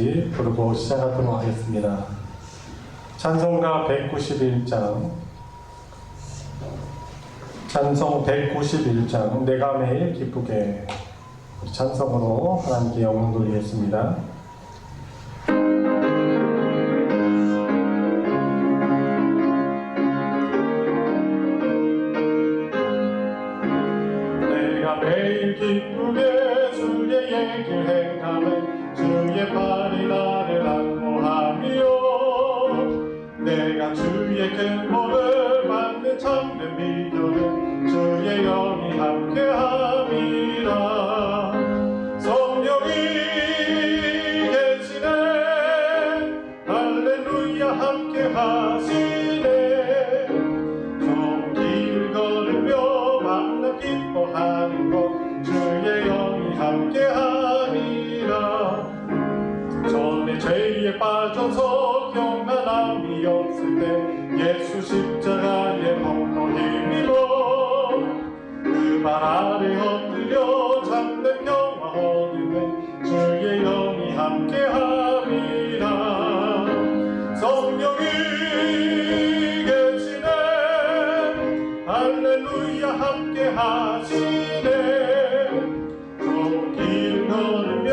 부르고 시작하도록 하겠습니다. 찬송가 191장, 찬송 191장, 내가 매일 기쁘게, 우리 찬송으로 하나님께 영광 돌리겠습니다. 내가 매일 기쁘게 주의 얘기를 행하면 주의 팔이 나를 안보하며 내가 주의 큰 복을 받는 참된 비결은 주의 영이 함께함이라. 성령이 계시네, 할렐루야 함께하시네. 좀 길 걸으며 만나 기뻐하는 것 주의 영이 함께하니라. 전에 죄에 빠져서 경건함이 없을 때 예수 십자가에 엎어 힘입어 그 발 아래 엎드려 참된 평화 얻으면 주의 영이 함께함이라. 성령이 계시네, 할렐루야 함께하시네. 좋은 길 걸으며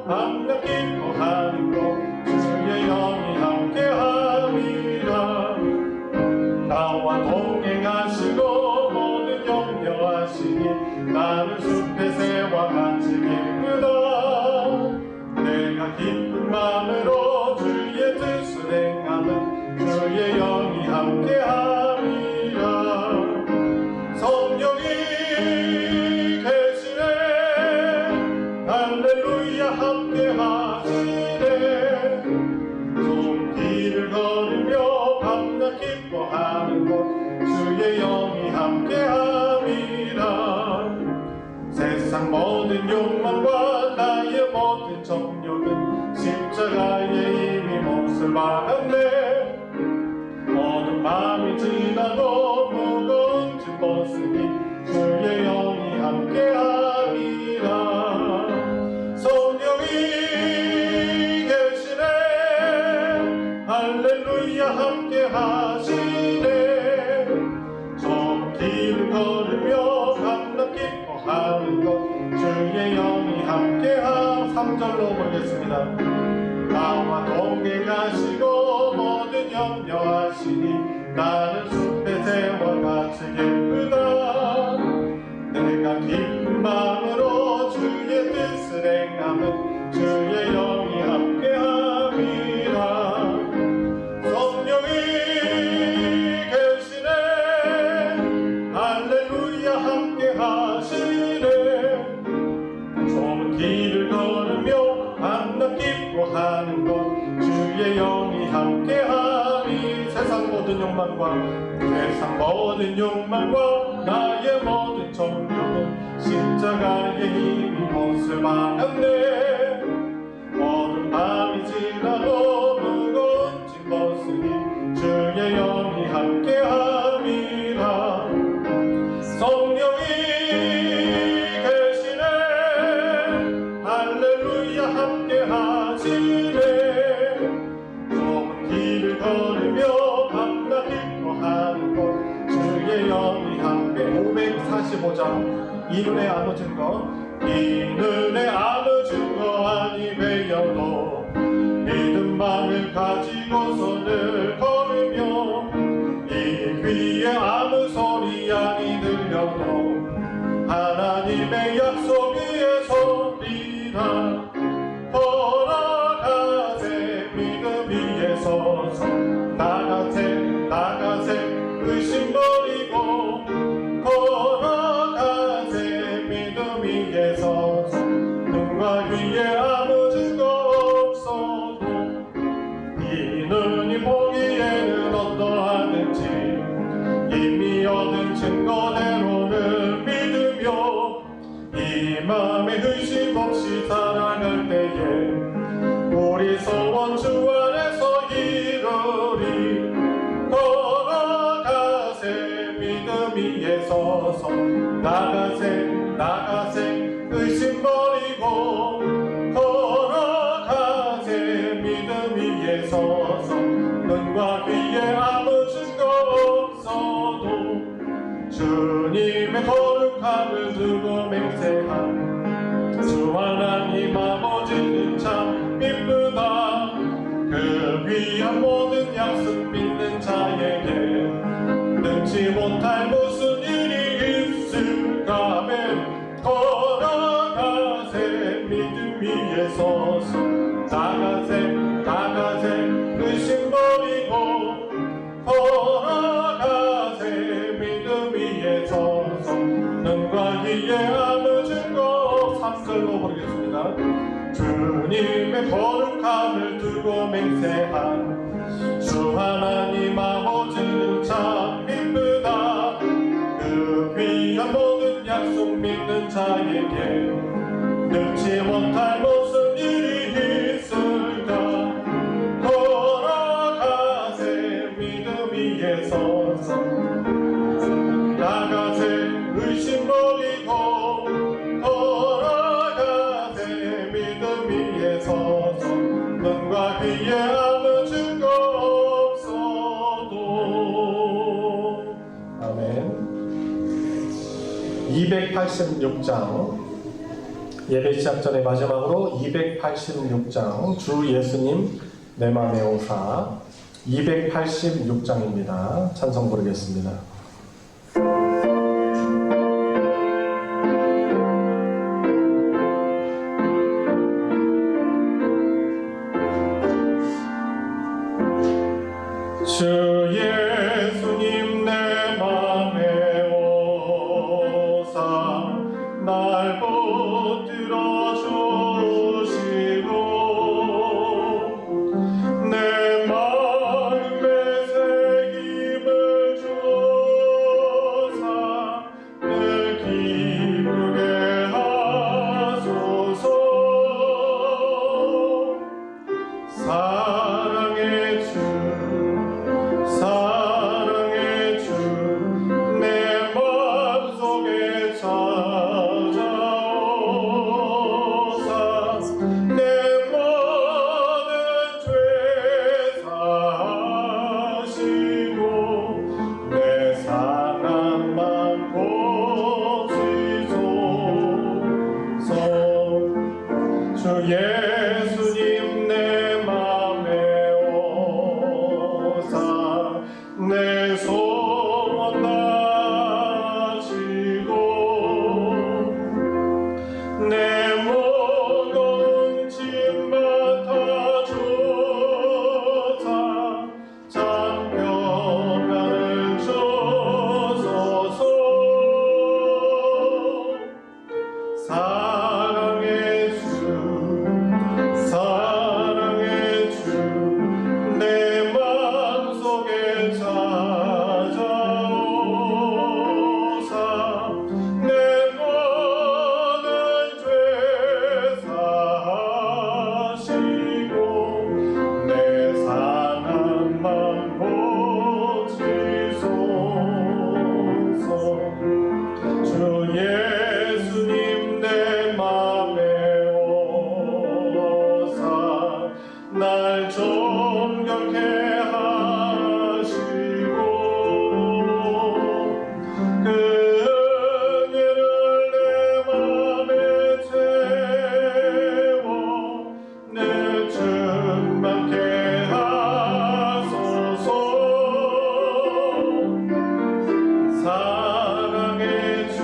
함께 기뻐하는 것 주의 영이 함께함이라. 나와 동행하시고 모든 염려하시니 나는 숲의 새와 같이 기쁘다. 내가 기쁜 마음으로 주의 뜻을 행하면 주의 영이 함께함이라. 성령이 계시네, 할렐루야 함께하시네. 좀 길을 걸으며 밤낮 기뻐하는 것 주의 영이 함께함이라. 세상 모든 욕망과 나의 모든 정욕은 십자가에 이미 몫을 박았네. 모든 마음이 지나도 무거운 짐 벗으니 주의 영이 함께함이라. 성령이 계시네, 할렐루야 함께하시네. 좁은 길을 걸으며 밤낮 기뻐하는 것 주의 영이 함께함. 3절로 보겠습니다. 나와 동행하시고 모든 염려하시니 나는 숲의 새와 같이 기쁘다. 내가 기쁜 마음으로 주의 뜻을 행하면 주의 영이 함께함이라. 성령이 계시네, 할렐루야 함께하시네. 좁은 길을 걸으며 밤낮 기뻐하는 것 주의 영이 함께하니. 세상 모든 욕망과 나의 모든 정욕은 십자가에 이미 몫을 박았네. 모든 밤이 지나도 무거운 짐 벗으니 주의 영이 함께함이라. 성령이 계시네, 할렐루야 함께하시네. 좁은 길을 걸으며 밤낮 기뻐하는 것 주의 영이 함께. 545장, 이 눈에 아무 증거, 이 눈에 아무 증거 아니 배여도 믿음만을 가지고서는 걸으며 이 귀에 아무 소리 아니 들려도 하나님의 약속 위에 서리라. 걸어가세 믿음 위에 서서 나가세 의심 버리고 걸어가세 믿음 위에 서서 눈과 귀에 아무 증거 없어도 이 눈이 보기에는 어떠하든지 이미 얻은 증거대로는 믿으며 이 마음에 의심 없이 살아갈 때에 우리 소원 주 안에서 이루리. 걸어가세 믿음 위에 서서 나가세 의심 버리고 걸어가세 서서 눈과 귀에 아무 증거 없어도 주님의 거룩함을 두고 맹세한 주 하나님 아버지는 참 이쁘다. 그 귀한 모든 약속 믿는 자에게 능치 못할 무슨 일이 있을까 하면 걸어가세 믿음 위에 서서 나가세 의심 버리고 걸어가세 믿음 위에 서서 눈과 귀에 아무 증거 3절로 부르겠습니다. 주님의 거룩함을 두고 맹세한 주 하나님 아버지는 참 이쁘다. 그 귀한 모든 약속 믿는 자에게 능치 못할 무슨 일이 있을까. 걸어가세 믿음 위에 서서 나가세 의심 버리고 걸어가세 믿음 위에 서서 눈과 귀에 아무 증거 없어도. 아멘. 286장 예배 시작 전에 마지막으로 286장 주 예수님 내 맘에 오사 286장입니다. 찬송 부르겠습니다. 주 예수님 내 맘에 오사 날 붙들어 주시고 내 마음에 새 힘을 주사 늘 기쁘게 하소서. 사랑의 주 내 마음속에 찾아오사 내 모든 죄 사하시고 내 상함만 고치소서. 주 예수님 내 맘에 오사 내 소원 다시고 내 무거운 짐 맡아주사 장평강을 주소서. 사랑의 주 내 마음속에 찾아오사 내 모든 죄 사하시고 내 상함만 고치소서. 주 예수님 내 맘에 오사 날 정결케 하시고 그 은혜를 내 맘에 채워 내 충만케 하소서. 사랑의 주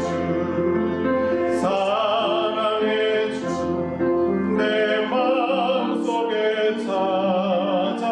내 마음속에 찾아오사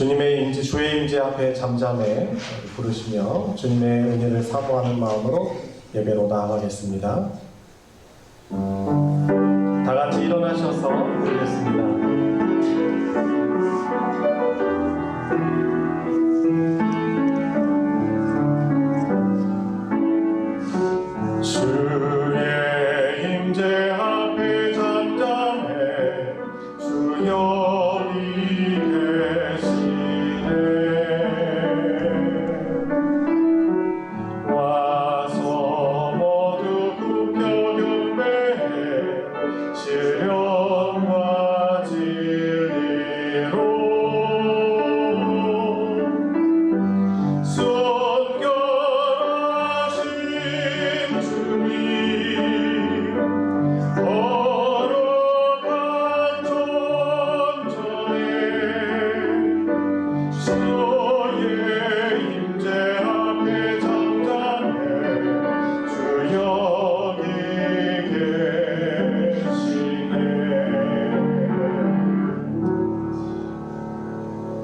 주님의 임재, 주의 임재 앞에 잠잠해 부르시며 주님의 은혜를 사모하는 마음으로 예배로 나아가겠습니다. 다 같이 일어나셔서 부르겠습니다.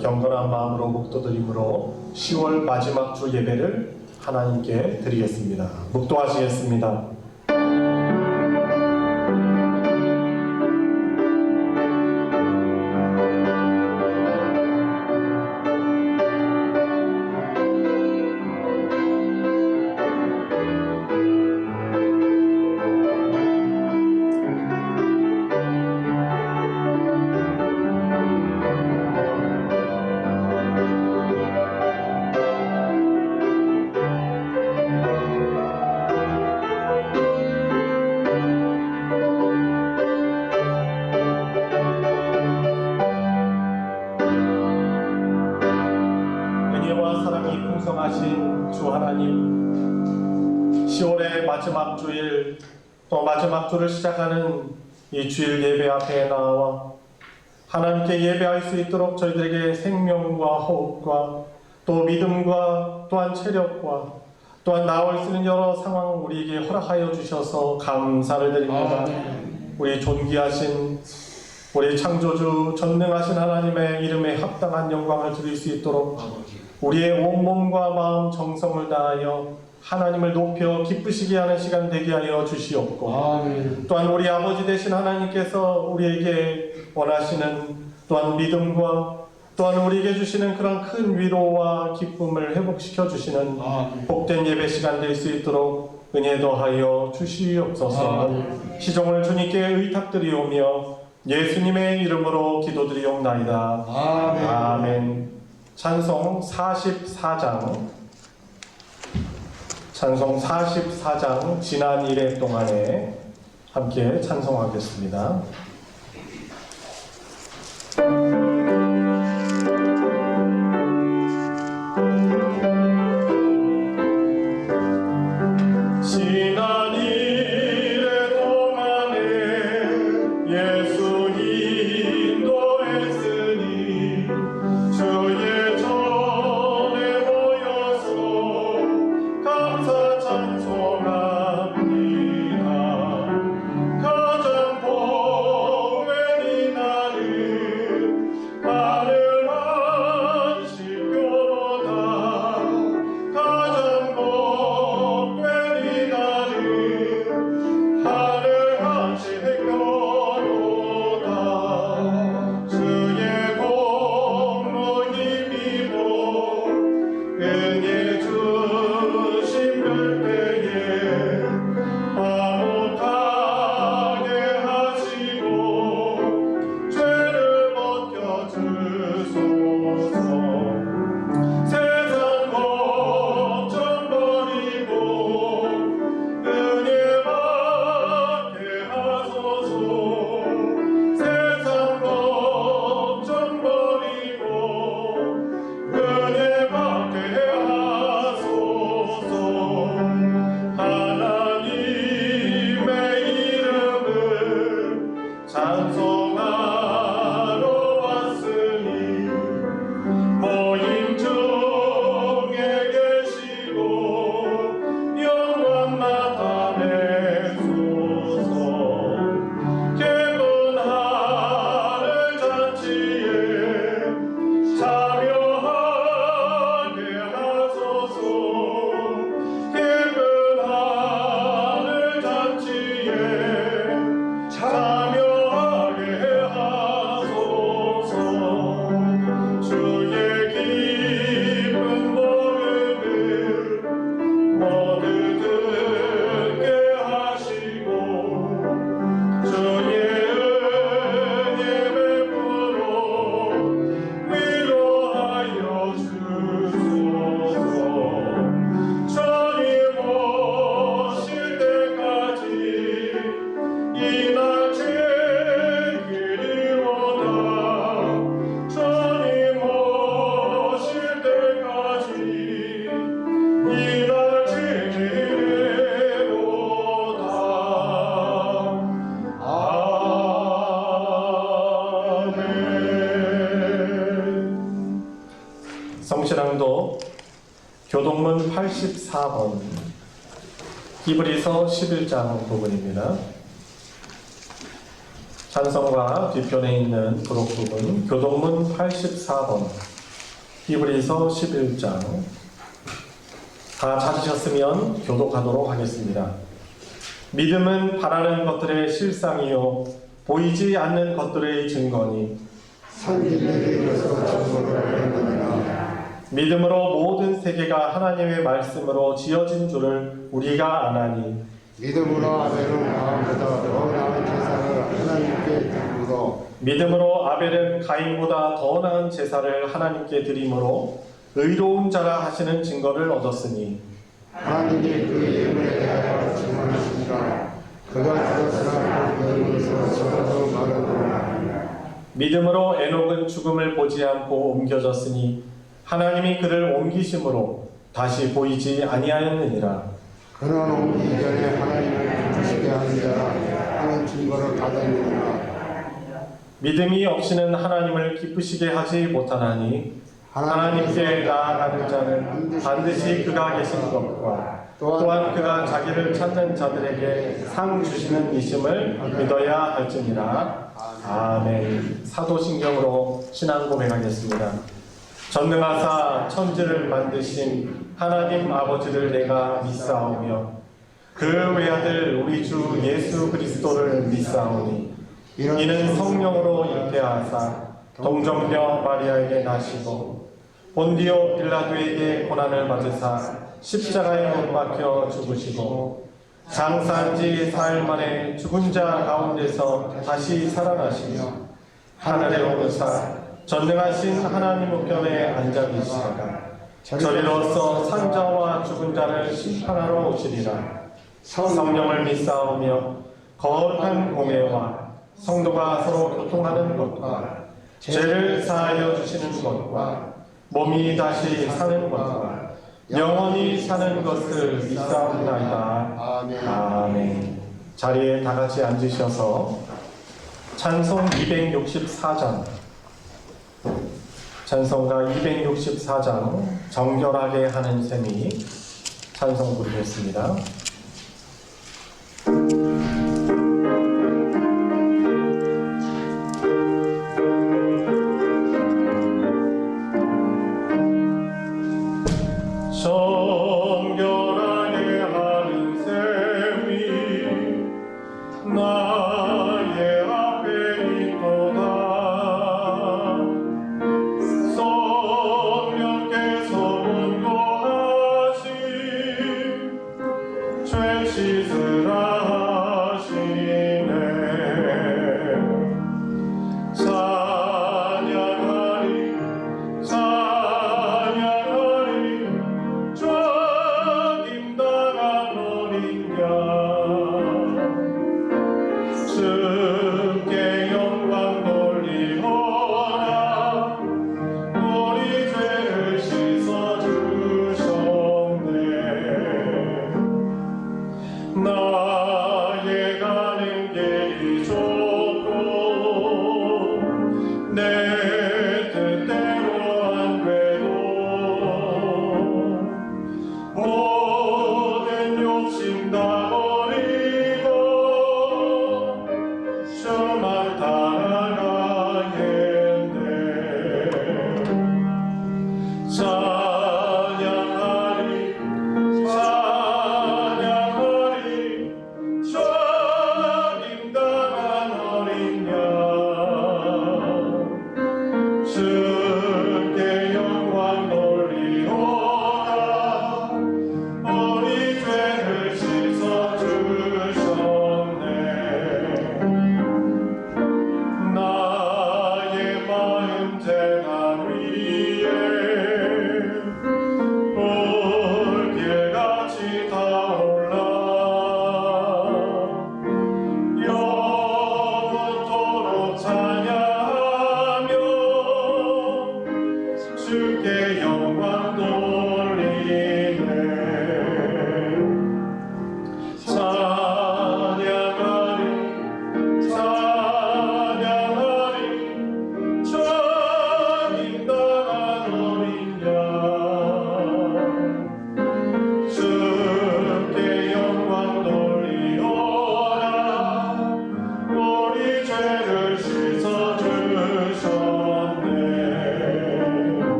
경건한 마음으로 묵도드림으로 10월 마지막 주 예배를 하나님께 드리겠습니다. 묵도하시겠습니다. 풍성하신 주 하나님, 10월의 마지막 주일, 또 마지막 주를 시작하는 이 주일 예배 앞에 나와 하나님께 예배할 수 있도록 저희들에게 생명과 호흡과 또 믿음과 또한 체력과 또한 나올 수 있는 여러 상황 우리에게 허락하여 주셔서 감사를 드립니다. 우리 존귀하신 우리 창조주 전능하신 하나님의 이름에 합당한 영광을 드릴 수 있도록 우리의 온몸과 마음 정성을 다하여 하나님을 높여 기쁘시게 하는 시간 되게 하여 주시옵고, 또한 우리 아버지 되신 하나님께서 우리에게 원하시는 또한 믿음과 또한 우리에게 주시는 그런 큰 위로와 기쁨을 회복시켜 주시는 복된 예배 시간 될 수 있도록 은혜 더하여 주시옵소서. 시종을 주님께 의탁드리오며 예수님의 이름으로 기도드리옵나이다. 아멘. 찬송 44장, 찬송 44장 지난 1회 동안에 함께 찬송하겠습니다. 지난 1회 동안에 예수 인도했으니 주의 찬송합니다. 가장 11장도 교동문 84번, 히브리서 11장 부분입니다. 찬성과 뒤편에 있는 부록 부분, 교동문 84번, 히브리서 11장. 다 찾으셨으면 교독하도록 하겠습니다. 믿음은 바라는 것들의 실상이요 보이지 않는 것들의 증거니 믿음으로 모든 세계가 하나님의 말씀으로 지어진 줄을 우리가 아나니 믿음으로 아벨은 가인보다 더 나은 제사를 하나님께 드리므로 믿음으로 아벨은 가인보다 더 나은 제사를 하나님께 드림으로 의로운 자라 하시는 증거를 얻었으니 하나님이 그 이름에 대하여 증언하시니라. 그가 죽었으나 그 이름에서 저도 말하노라. 믿음으로 에녹은 죽음을 보지 않고 옮겨졌으니 하나님이 그를 옮기심으로 다시 보이지 아니하였느니라. 그는 오기 전에 하나님을 기쁘시게 하는 자라 하는 증거를 받았느니라. 믿음이 없이는 하나님을 기쁘시게 하지 못하나니 하나님께 나아가는 자는 반드시 그가 계신 것과 또한 그가 자기를 찾는 자들에게 상 주시는 이심을 믿어야 할지니라. 아멘. 사도신경으로 신앙 고백하겠습니다. 전능하사 천지를 만드신 하나님 아버지를 내가 믿사오며 그 외아들 우리 주 예수 그리스도를 믿사오니 이는 성령으로 잉태하사 동정녀 마리아에게 나시고 본디오 빌라도에게 고난을 받으사 십자가에 못 박혀 죽으시고 장사한 지 4일 만에 죽은 자 가운데서 다시 살아나시며 하늘에 오르사 전능하신 하나님 우편에 앉아 계시다가 저리로서 산자와 죽은 자를 심판하러 오시리라. 성령을 믿사오며 거룩한 공예와 성도가 서로 교통하는 것과 죄를 사하여 주시는 것과 몸이 다시 사는 것과 영원히 사는 것을 믿사옵나이다. 아멘. 자리에 다 같이 앉으셔서 찬송 264장, 찬송가 264장 정결하게 하는 셈이 찬송 부르겠습니다. 정결하게 하는 셈이 나의 앞에 있도다. 성령께서 온도하신 죄 씻으라 하시네. 찬양하리 찬양하리 쫙임당한 어린 양 주께 영광 돌리오라. 우리 죄를 씻어주셨네. 나의 가는 길이 좁고 내 뜻대로 안 돼도 모든 욕심 다 버리고 주만 따라가겠네. 찬양하리 찬양하리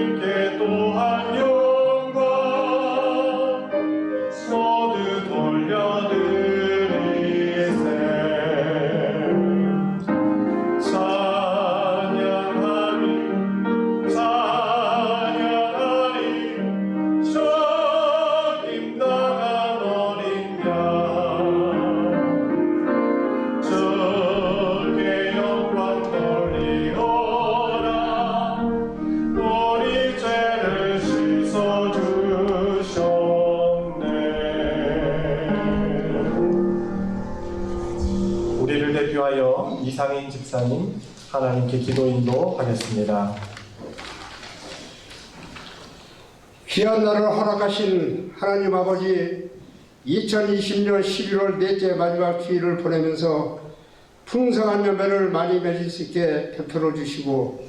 하나님께 또한 영광 모두 돌려드리세. 찬양하리 찬양하리 저 김당한 어린 양 주께 영광 돌리오라. 우리 죄를 씻어주셨네. 우리를 대표하여 이상인 집사님 하나님께 기도 인도하겠습니다. 귀한 날을 허락하신 하나님 아버지, 2020년 11월 넷째 마지막 주일을 보내면서 풍성한 열매를 많이 맺을 수 있게 베풀어 주시고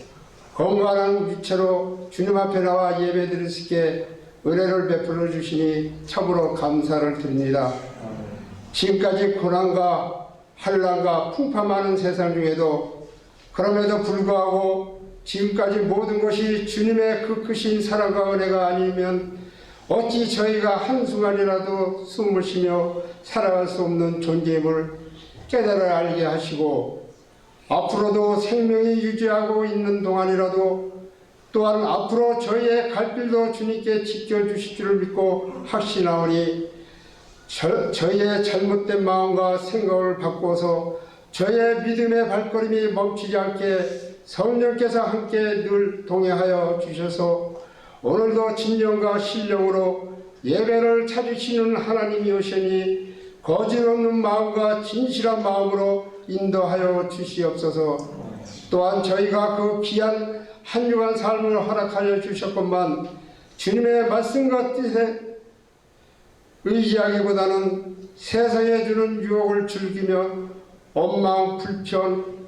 건강한 유체로 주님 앞에 나와 예배 드릴 수 있게 은혜를 베풀어 주시니 참으로 감사를 드립니다. 지금까지 고난과 환난과 풍파 많은 세상 중에도 그럼에도 불구하고 지금까지 모든 것이 주님의 그 크신 사랑과 은혜가 아니면 어찌 저희가 한순간이라도 숨을 쉬며 살아갈 수 없는 존재임을 깨달아 알게 하시고 앞으로도 생명이 유지하고 있는 동안이라도 또한 앞으로 저희의 갈 길도 주님께 지켜주실 줄을 믿고 확신하오니 저희의 잘못된 마음과 생각을 바꿔서 저희의 믿음의 발걸음이 멈추지 않게 성령께서 함께 늘 동행하여 주셔서 오늘도 진정과 신령으로 예배를 찾으시는 하나님이 오시니 거짓없는 마음과 진실한 마음으로 인도하여 주시옵소서. 또한 저희가 그 귀한 한 주간 삶을 허락하여 주셨건만 주님의 말씀과 뜻에 의지하기보다는 세상에 주는 유혹을 즐기며 원망, 불편,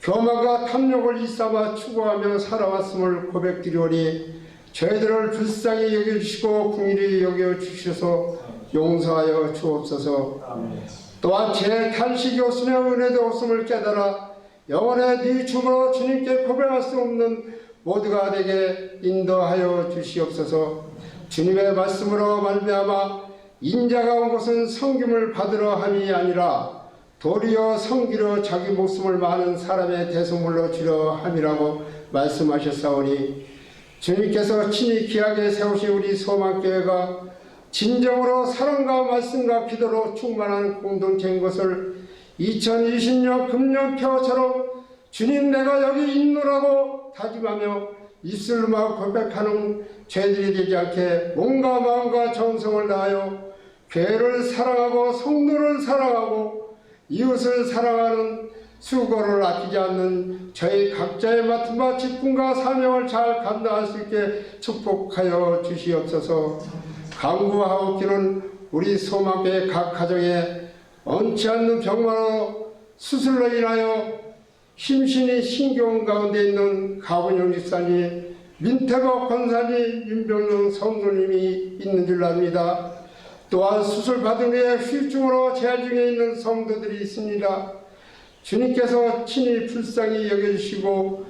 교만과 탐욕을 일삼아 추구하며 살아왔음을 고백드리오니 저희들을 불쌍히 여겨주시고 긍휼히 여겨주셔서 용서하여 주옵소서. 또한 제 탄식이 없으며 은혜도 없음을 깨달아 영원의 네 주로 주님께 고백할 수 없는 모두가 되게 인도하여 주시옵소서. 주님의 말씀으로 말미암아 인자가 온 것은 섬김을 받으러 함이 아니라 도리어 섬기러 자기 목숨을 많은 사람의 대속물로 주려 함이라고 말씀하셨사오니 주님께서 친히 귀하게 세우신 우리 소망교회가 진정으로 사랑과 말씀과 기도로 충만한 공동체인 것을 2020년 금년표처럼 주님 내가 여기 있노라고 다짐하며 입술로만 고백하는 죄들이 되지 않게 몸과 마음과 정성을 다하여 교회를 사랑하고 성도를 사랑하고 이웃을 사랑하는 수고를 아끼지 않는 저희 각자의 맡은 바 직분과 사명을 잘 감당할 수 있게 축복하여 주시옵소서. 간구하옵기는 우리 소망교회 각 가정에 얹지 않는 병마로 수술로 인하여 심신이 신경 가운데 있는 가분영 집사님, 민태복 권사님, 윤병룡 성도님이 있는 줄 압니다. 또한 수술 받은 후에 후유증으로 재활 중에 있는 성도들이 있습니다. 주님께서 친히 불쌍히 여겨주시고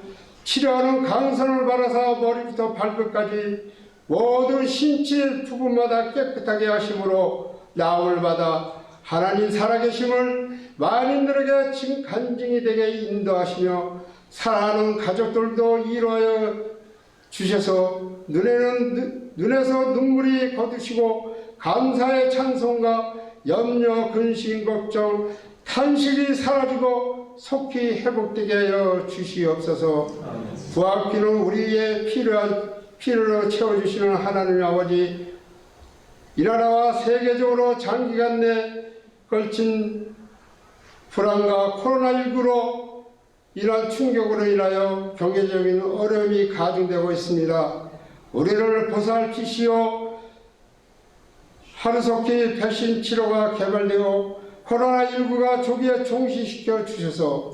치료하는 강선을 받아서 머리부터 발끝까지 모든 신체 부분마다 깨끗하게 하심으로 나음을 받아 하나님 살아계심을 만인들에게 지금 간증이 되게 인도하시며 사랑하는 가족들도 이루어여 주셔서 눈에서 눈물이 거두시고 감사의 찬송과 염려, 근심, 걱정, 탄식이 사라지고 속히 회복되게 하여 주시옵소서. 구하기는 우리의 필요로 채워주시는 하나님 아버지, 이 나라와 세계적으로 장기간 내 걸친 불안과 코로나19로 이러한 충격으로 인하여 경제적인 어려움이 가중되고 있습니다. 우리를 보살피시오. 하루속히 백신 치료가 개발되고 코로나19가 조기에 종식시켜 주셔서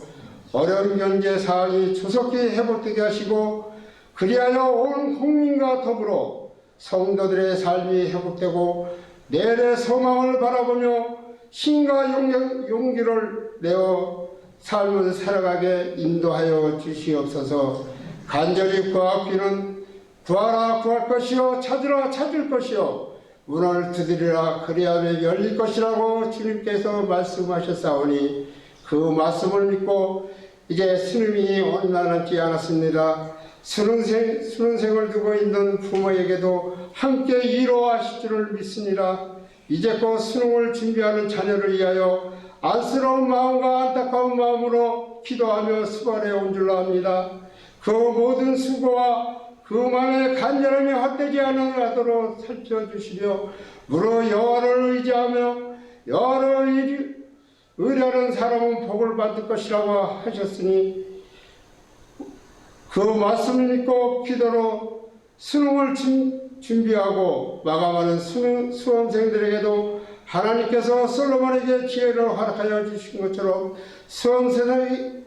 어려운 경제 상황이 조속히 회복되게 하시고 그리하여 온 국민과 더불어 성도들의 삶이 회복되고 내일의 소망을 바라보며 힘과 용기를 내어 삶을 살아가게 인도하여 주시옵소서. 간절히 구하옵기는 구하라 구할 것이요 찾으라 찾을 것이요 문을 두드리라 그리하면 열릴 것이라고 주님께서 말씀하셨사오니 그 말씀을 믿고 이제 수능이 얼마 남지 않았습니다. 수능생을 두고 있는 부모에게도 함께 위로하실 줄을 믿습니다. 이제껏 수능을 준비하는 자녀를 위하여 안쓰러운 마음과 안타까운 마음으로 기도하며 수발해 온 줄로 압니다. 그 모든 수고와 그 마음의 간절함이 헛되지 않도록 살펴주시며 무릇 여호와를 의지하며 여호와를 의뢰하는 사람은 복을 받을 것이라고 하셨으니 그 말씀을 믿고 기도로 수능을 준비하고 마감하는 수험생들에게도 하나님께서 솔로몬에게 지혜를 허락하여 주신 것처럼 수험생들에게도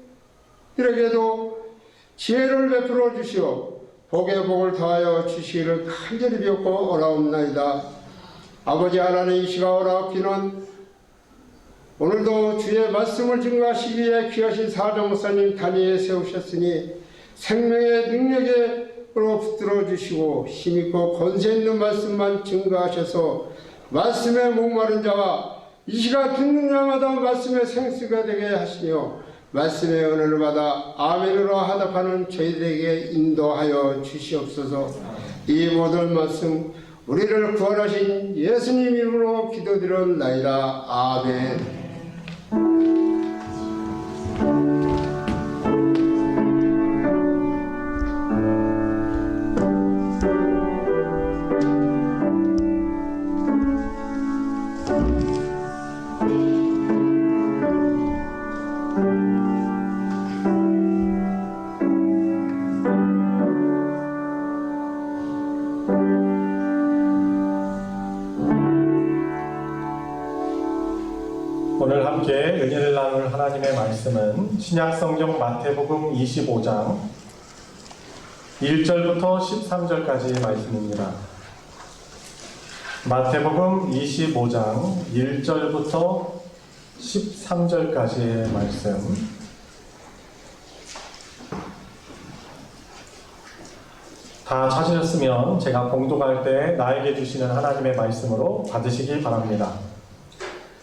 지혜를 베풀어 주시오 복에 복을 더하여 주시기를 간절히 비옵고 오라옵나이다. 아버지 하나님 이 시가 오라옵기는 오늘도 주의 말씀을 증거하시기 위해 귀하신 사정 목사님 단위에 세우셨으니 생명의 능력으로 붙들어 주시고 힘있고 권세 있는 말씀만 증거하셔서 말씀에 목마른 자와 이 시가 듣는 자마다 말씀의 생수가 되게 하시며 말씀의 은혜를 받아 아멘으로 하답하는 저희들에게 인도하여 주시옵소서. 이 모든 말씀 우리를 구원하신 예수님 이름으로 기도드렸나이다. 아멘. 오늘 함께 은혜를 나눌 하나님의 말씀은 신약성경 마태복음 25장 1절부터 13절까지의 말씀입니다. 마태복음 25장 1절부터 13절까지의 말씀. 다 찾으셨으면 제가 봉독할 때 나에게 주시는 하나님의 말씀으로 받으시기 바랍니다.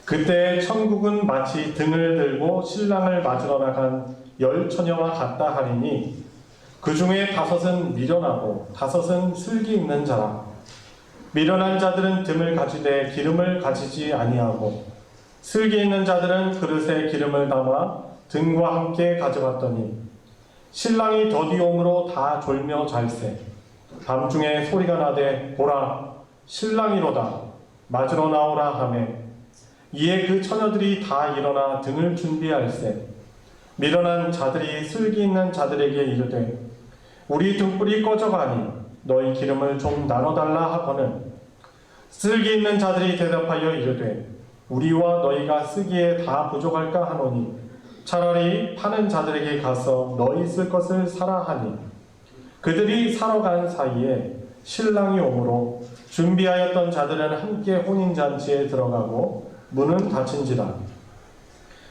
그때 천국은 마치 등을 들고 신랑을 맞으러 나간 10처녀와 같다 하리니 그 중에 5은 미련하고 5은 슬기 있는 자라. 미련한 자들은 듬을 가지되 기름을 가지지 아니하고 슬기 있는 자들은 그릇에 기름을 담아 등과 함께 가져갔더니 신랑이 더디옴으로 다 졸며 잘세. 밤중에 소리가 나되 보라 신랑이로다 맞으러 나오라 하매 이에 그 처녀들이 다 일어나 등을 준비할세. 미련한 자들이 슬기 있는 자들에게 이르되 우리 등불이 꺼져가니 너희 기름을 좀 나눠달라 하거늘 슬기 있는 자들이 대답하여 이르되 우리와 너희가 쓰기에 다 부족할까 하노니 차라리 파는 자들에게 가서 너희 쓸 것을 사라 하니 그들이 사러 간 사이에 신랑이 오므로 준비하였던 자들은 함께 혼인잔치에 들어가고 문은 닫힌지라.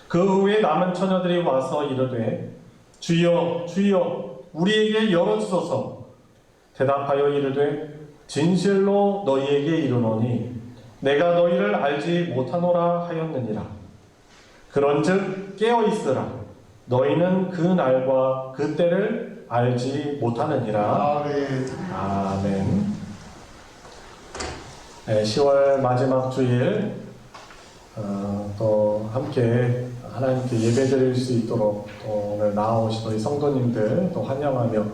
그 후에 남은 처녀들이 와서 이르되 주여 주여 우리에게 열어주소서. 대답하여 이르되 진실로 너희에게 이르노니 내가 너희를 알지 못하노라 하였느니라. 그런즉 깨어있으라. 너희는 그 날과 그 때를 알지 못하느니라. 아멘. 네, 10월 마지막 주일 또 함께 하나님께 예배드릴 수 있도록 또 오늘 나오신 우리 성도님들 또 환영하며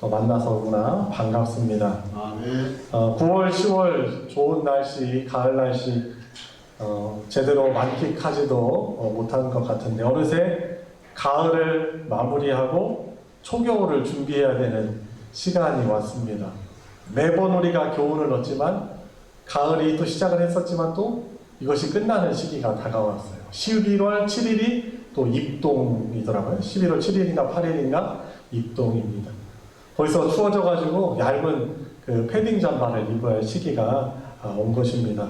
또 만나서 너무나 반갑습니다. 아멘. 9월, 10월 좋은 날씨, 가을 날씨 제대로 만끽하지도 못한 것 같은데 어느새 가을을 마무리하고 초겨울을 준비해야 되는 시간이 왔습니다. 매번 우리가 교훈을 얻지만 가을이 또 시작을 했었지만 또 이것이 끝나는 시기가 다가왔어요. 11월 7일이 또 입동이더라고요. 11월 7일인가 8일인가 입동입니다. 벌써 추워져가지고 얇은 그 패딩 잠바를 입어야 할 시기가 온 것입니다.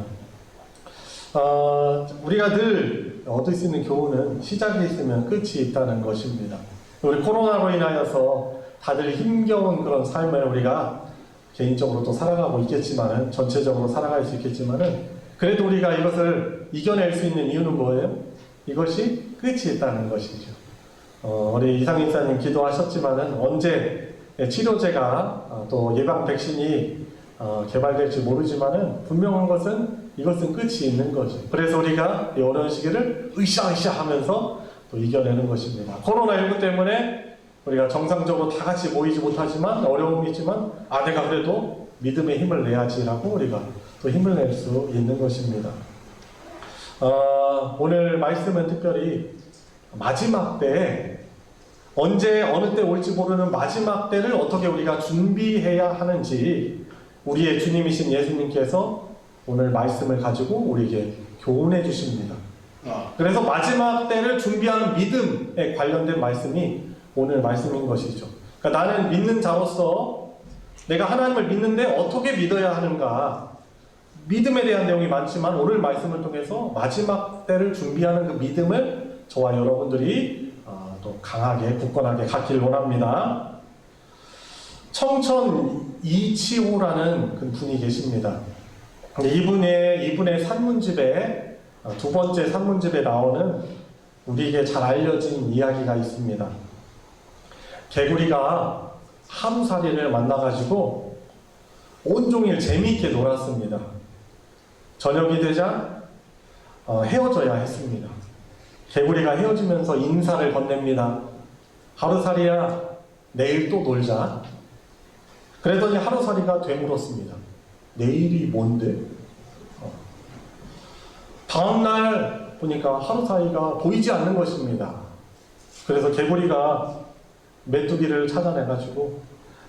우리가 늘 얻을 수 있는 교훈은 시작이 있으면 끝이 있다는 것입니다. 우리 코로나로 인하여서 다들 힘겨운 그런 삶을 우리가 개인적으로 또 살아가고 있겠지만은, 전체적으로 살아갈 수 있겠지만은, 그래도 우리가 이것을 이겨낼 수 있는 이유는 뭐예요? 이것이 끝이 있다는 것이죠. 우리 이상희 목사님 기도하셨지만은 언제 치료제가 또 예방 백신이 개발될지 모르지만은 분명한 것은 이것은 끝이 있는 거죠. 그래서 우리가 이 어려운 시기를 으쌰으쌰 하면서 또 이겨내는 것입니다. 코로나19 때문에 우리가 정상적으로 다 같이 모이지 못하지만 어려움이 있지만 내가 그래도 믿음의 힘을 내야지라고 우리가 또 힘을 낼 수 있는 것입니다. 오늘 말씀은 특별히 마지막 때에 언제 어느 때 올지 모르는 마지막 때를 어떻게 우리가 준비해야 하는지 우리의 주님이신 예수님께서 오늘 말씀을 가지고 우리에게 교훈해 주십니다. 그래서 마지막 때를 준비하는 믿음에 관련된 말씀이 오늘 말씀인 것이죠. 그러니까 나는 믿는 자로서 내가 하나님을 믿는데 어떻게 믿어야 하는가, 믿음에 대한 내용이 많지만 오늘 말씀을 통해서 마지막 때를 준비하는 그 믿음을 저와 여러분들이 또 강하게 굳건하게 갖길 원합니다. 청천 이치호라는 그 분이 계십니다. 이분의 산문집에 두 번째 산문집에 나오는 우리에게 잘 알려진 이야기가 있습니다. 개구리가 하루살이를 만나가지고 온종일 재미있게 놀았습니다. 저녁이 되자 헤어져야 했습니다. 개구리가 헤어지면서 인사를 건넵니다. 하루살이야, 내일 또 놀자. 그랬더니 하루살이가 되물었습니다. 내일이 뭔데? 다음날 보니까 하루살이가 보이지 않는 것입니다. 그래서 개구리가 메뚜기를 찾아내가지고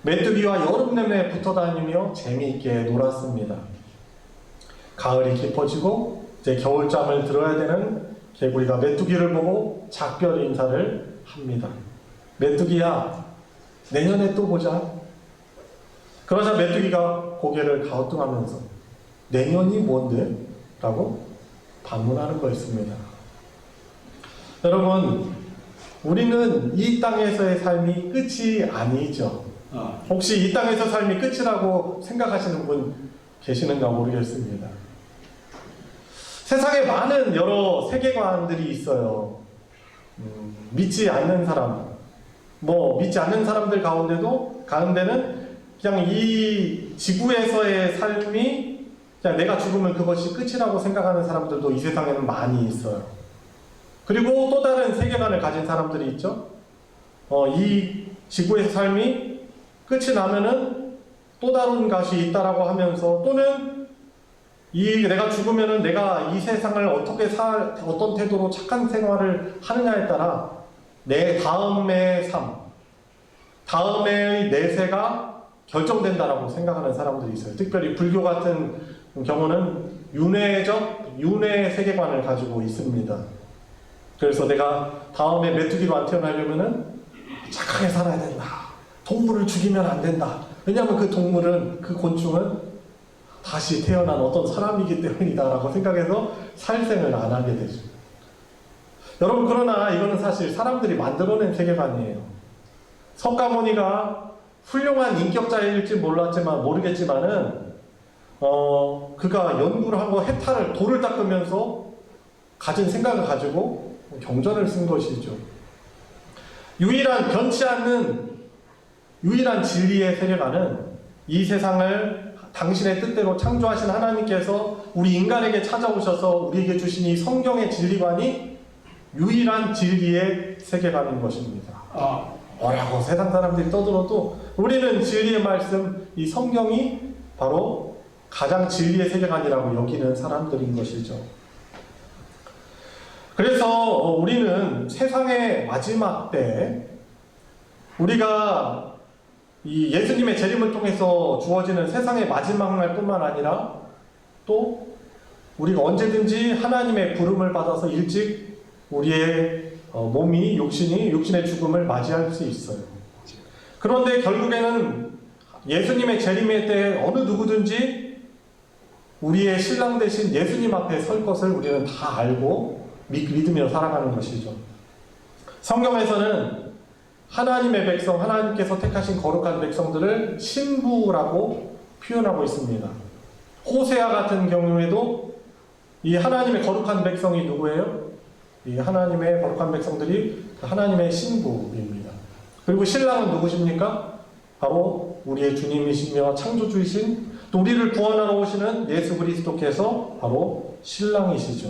메뚜기와 여름 내내 붙어 다니며 재미있게 놀았습니다. 가을이 깊어지고 이제 겨울잠을 들어야 되는 개구리가 메뚜기를 보고 작별 인사를 합니다. 메뚜기야, 내년에 또 보자. 그러자 메뚜기가 고개를 갸우뚱하면서 내년이 뭔데? 라고 반문하는 것입니다. 여러분, 우리는 이 땅에서의 삶이 끝이 아니죠. 혹시 이 땅에서 삶이 끝이라고 생각하시는 분 계시는가 모르겠습니다. 세상에 많은 여러 세계관들이 있어요. 믿지 않는 사람, 믿지 않는 사람들 가운데는 그냥 이 지구에서의 삶이 그냥 내가 죽으면 그것이 끝이라고 생각하는 사람들도 이 세상에는 많이 있어요. 그리고 또 다른 세계관을 가진 사람들이 있죠. 이 지구에서 삶이 끝이 나면은 또 다른 것이 있다라고 하면서, 또는 내가 죽으면은 내가 이 세상을 어떤 태도로 착한 생활을 하느냐에 따라 내 다음의 삶, 다음의 내세가 결정된다라고 생각하는 사람들이 있어요. 특별히 불교 같은 경우는 윤회 세계관을 가지고 있습니다. 그래서 내가 다음에 메뚜기로 안 태어나려면은 착하게 살아야 된다. 동물을 죽이면 안 된다. 왜냐하면 그 동물은, 그 곤충은 다시 태어난 어떤 사람이기 때문이다라고 생각해서 살생을 안 하게 되죠. 여러분, 그러나 이거는 사실 사람들이 만들어낸 세계관이에요. 석가모니가 훌륭한 인격자일지 모르겠지만은 그가 연구를 하고 돌을 닦으면서 가진 생각을 가지고 경전을 쓴 것이죠. 유일한 변치 않는 유일한 진리의 세계관은 이 세상을 당신의 뜻대로 창조하신 하나님께서 우리 인간에게 찾아오셔서 우리에게 주신 이 성경의 진리관이 유일한 진리의 세계관인 것입니다. 뭐라고 세상 사람들이 떠들어도 우리는 진리의 말씀, 이 성경이 바로 가장 진리의 세계관이라고 여기는 사람들인 것이죠. 그래서 우리는 세상의 마지막 때 우리가 이 예수님의 재림을 통해서 주어지는 세상의 마지막 날뿐만 아니라 또 우리가 언제든지 하나님의 부름을 받아서 일찍 우리의 몸이, 육신의 죽음을 맞이할 수 있어요. 그런데 결국에는 예수님의 재림의 때 어느 누구든지 우리의 신랑 되신 예수님 앞에 설 것을 우리는 다 알고 믿으며 살아가는 것이죠. 성경에서는 하나님의 백성, 하나님께서 택하신 거룩한 백성들을 신부라고 표현하고 있습니다. 호세아 같은 경우에도 이 하나님의 거룩한 백성이 누구예요? 이 하나님의 거룩한 백성들이 하나님의 신부입니다. 그리고 신랑은 누구십니까? 바로 우리의 주님이시며 창조주이신, 또 우리를 구원하러 오시는 예수 그리스도께서 바로 신랑이시죠.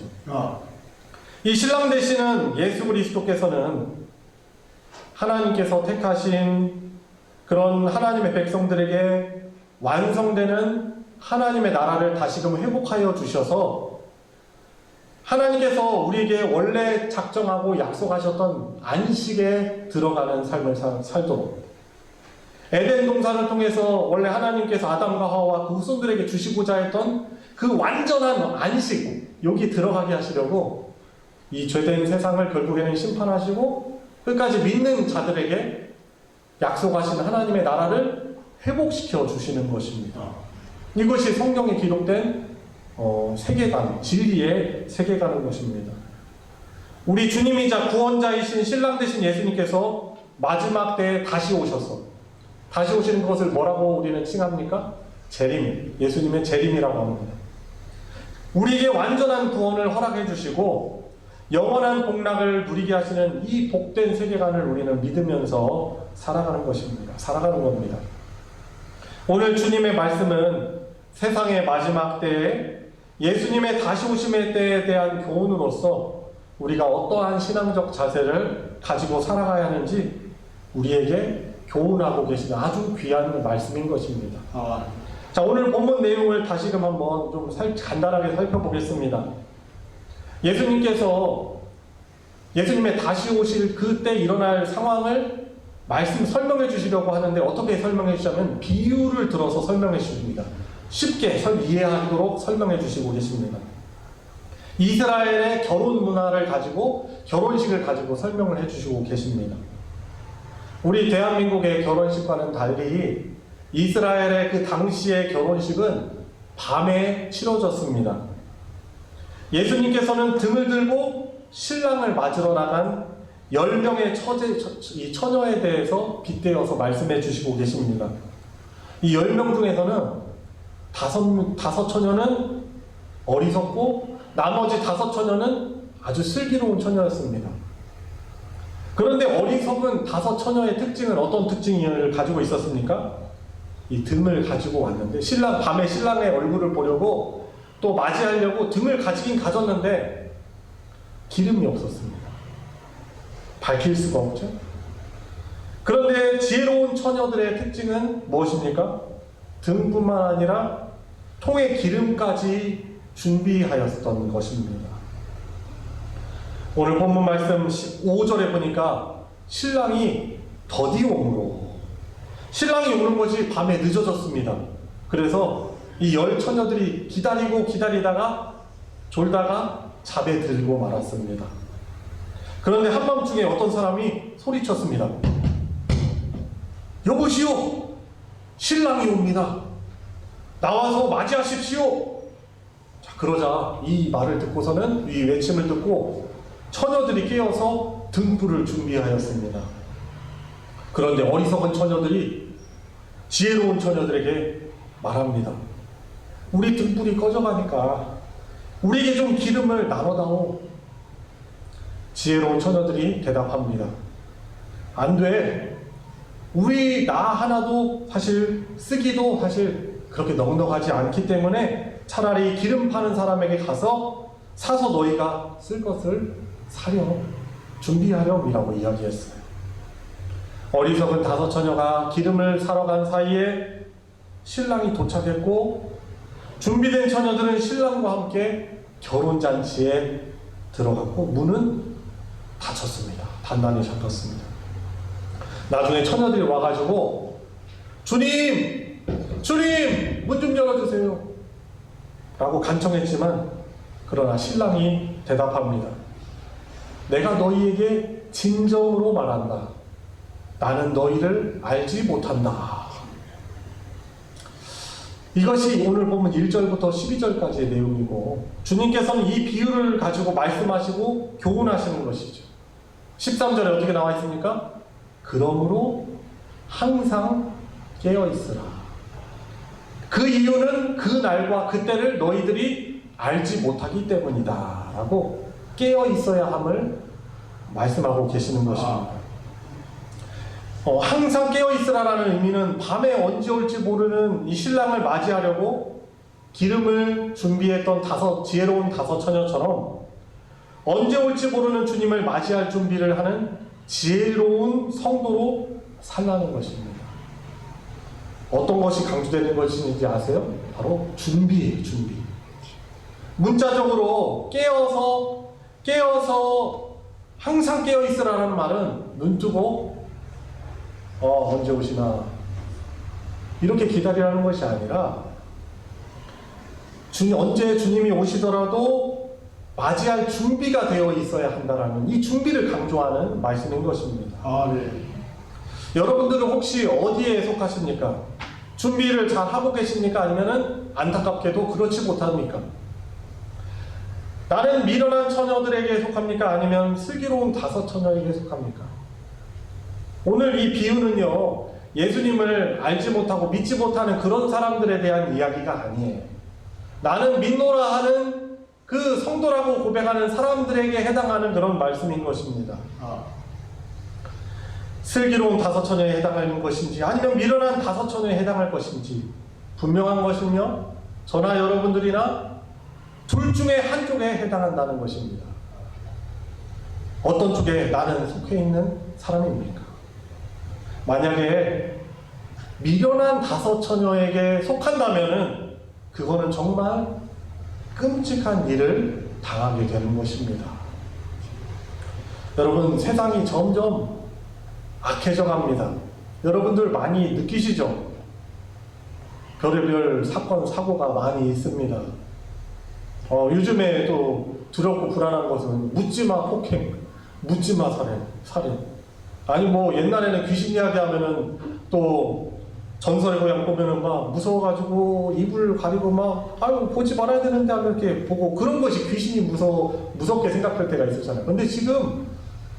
이 신랑 되시는 예수 그리스도께서는 하나님께서 택하신 그런 하나님의 백성들에게 완성되는 하나님의 나라를 다시금 회복하여 주셔서 하나님께서 우리에게 원래 작정하고 약속하셨던 안식에 들어가는 삶을 살도록, 에덴 동산을 통해서 원래 하나님께서 아담과 하와와 그 후손들에게 주시고자 했던 그 완전한 안식, 여기 들어가게 하시려고 이 죄된 세상을 결국에는 심판하시고 끝까지 믿는 자들에게 약속하신 하나님의 나라를 회복시켜 주시는 것입니다. 이것이 성경에 기록된 세계관, 진리의 세계관인 것입니다. 우리 주님이자 구원자이신 신랑 되신 예수님께서 마지막 때에 다시 오셔서, 다시 오시는 것을 뭐라고 우리는 칭합니까? 재림, 예수님의 재림이라고 합니다. 우리에게 완전한 구원을 허락해 주시고 영원한 복락을 누리게 하시는 이 복된 세계관을 우리는 믿으면서 살아가는 것입니다. 살아가는 겁니다. 오늘 주님의 말씀은 세상의 마지막 때에 예수님의 다시 오심의 때에 대한 교훈으로서 우리가 어떠한 신앙적 자세를 가지고 살아가야 하는지 우리에게 교훈하고 계시는 아주 귀한 말씀인 것입니다. 자, 오늘 본문 내용을 다시금 한번 좀 간단하게 살펴보겠습니다. 예수님의 다시 오실 그때 일어날 상황을 설명해 주시려고 하는데 어떻게 설명해 주시냐면 비유를 들어서 설명해 주십니다. 쉽게 이해하도록 설명해 주시고 계십니다. 이스라엘의 결혼 문화를 가지고, 결혼식을 가지고 설명을 해 주시고 계십니다. 우리 대한민국의 결혼식과는 달리 이스라엘의 그 당시의 결혼식은 밤에 치러졌습니다. 예수님께서는 등을 들고 신랑을 맞으러 나간 10명의 처녀에 대해서 빗대어서 말씀해 주시고 계십니다. 이 10명 중에서는 다섯 처녀는 어리석고 나머지 5처녀는 아주 슬기로운 처녀였습니다. 그런데 어리석은 5처녀의 특징은 어떤 특징을 가지고 있었습니까? 이 등을 가지고 왔는데 밤에 신랑의 얼굴을 보려고 또 맞이하려고 등을 가지긴 가졌는데 기름이 없었습니다. 밝힐 수가 없죠. 그런데 지혜로운 처녀들의 특징은 무엇입니까? 등뿐만 아니라 통에 기름까지 준비하였던 것입니다. 오늘 본문 말씀 5절에 보니까 신랑이 더디옴으로, 신랑이 오는 것이 밤에 늦어졌습니다. 그래서 이 10처녀들이 기다리다가 졸다가 잠에 들고 말았습니다. 그런데 한밤중에 어떤 사람이 소리쳤습니다. 여보시오, 신랑이 옵니다. 나와서 맞이하십시오. 자, 그러자 이 말을 듣고서는, 이 외침을 듣고 처녀들이 깨어서 등불을 준비하였습니다. 그런데 어리석은 처녀들이 지혜로운 처녀들에게 말합니다. 우리 등불이 꺼져가니까 우리에게 좀 기름을 나눠다오. 지혜로운 처녀들이 대답합니다. 안 돼. 나 하나도 쓰기도 그렇게 넉넉하지 않기 때문에 차라리 기름 파는 사람에게 사서 너희가 쓸 것을 준비하렴이라고 이야기했어요. 어리석은 5처녀가 기름을 사러 간 사이에 신랑이 도착했고, 준비된 처녀들은 신랑과 함께 결혼잔치에 들어갔고 문은 닫혔습니다. 단단히 잡혔습니다. 나중에 처녀들이 와가지고 주님 문 좀 열어주세요 라고 간청했지만, 그러나 신랑이 대답합니다. 내가 너희에게 진정으로 말한다. 나는 너희를 알지 못한다. 이것이 오늘 보면 1절부터 12절까지의 내용이고, 주님께서는 이 비유를 가지고 말씀하시고 교훈하시는 것이죠. 13절에 어떻게 나와 있습니까? 그러므로 항상 깨어있으라. 그 이유는 그 날과 그때를 너희들이 알지 못하기 때문이다 라고 깨어 있어야 함을 말씀하고 계시는 것입니다. 항상 깨어 있으라라는 의미는 밤에 언제 올지 모르는 이 신랑을 맞이하려고 기름을 준비했던 지혜로운 다섯 처녀처럼 언제 올지 모르는 주님을 맞이할 준비를 하는 지혜로운 성도로 살라는 것입니다. 어떤 것이 강조되는 것인지 아세요? 바로 준비예요, 준비. 문자적으로 깨어서 항상 깨어 있으라는 말은 눈 뜨고 언제 오시나 이렇게 기다리라는 것이 아니라 언제 주님이 오시더라도 맞이할 준비가 되어 있어야 한다라는 이 준비를 강조하는 말씀인 것입니다. 네. 여러분들은 혹시 어디에 속하십니까? 준비를 잘 하고 계십니까? 아니면은 안타깝게도 그렇지 못합니까? 나는 미련한 처녀들에게 속합니까? 아니면 슬기로운 다섯 처녀에게 속합니까? 오늘 이 비유는요, 예수님을 알지 못하고 믿지 못하는 그런 사람들에 대한 이야기가 아니에요. 나는 믿노라 하는 그 성도라고 고백하는 사람들에게 해당하는 그런 말씀인 것입니다. 슬기로운 다섯 처녀에 해당하는 것인지 아니면 미련한 다섯 처녀에 해당할 것인지 분명한 것은요, 저나 여러분들이나 둘 중에 한쪽에 해당한다는 것입니다. 어떤 쪽에 나는 속해 있는 사람입니까? 만약에 미련한 다섯 처녀에게 속한다면은 그거는 정말 끔찍한 일을 당하게 되는 것입니다. 여러분, 세상이 점점 악해져 갑니다. 여러분들 많이 느끼시죠? 별의별 사건, 사고가 많이 있습니다. 요즘에 또 두렵고 불안한 것은 묻지마 폭행, 묻지마 살인. 아니 뭐 옛날에는 귀신 이야기하면은 또 전설의 고향 보면은 막 무서워가지고 이불 가리고 막 아유 보지 말아야 되는데 하면 이렇게 보고 그런 것이 귀신이 무섭게 생각할 때가 있었잖아요. 근데 지금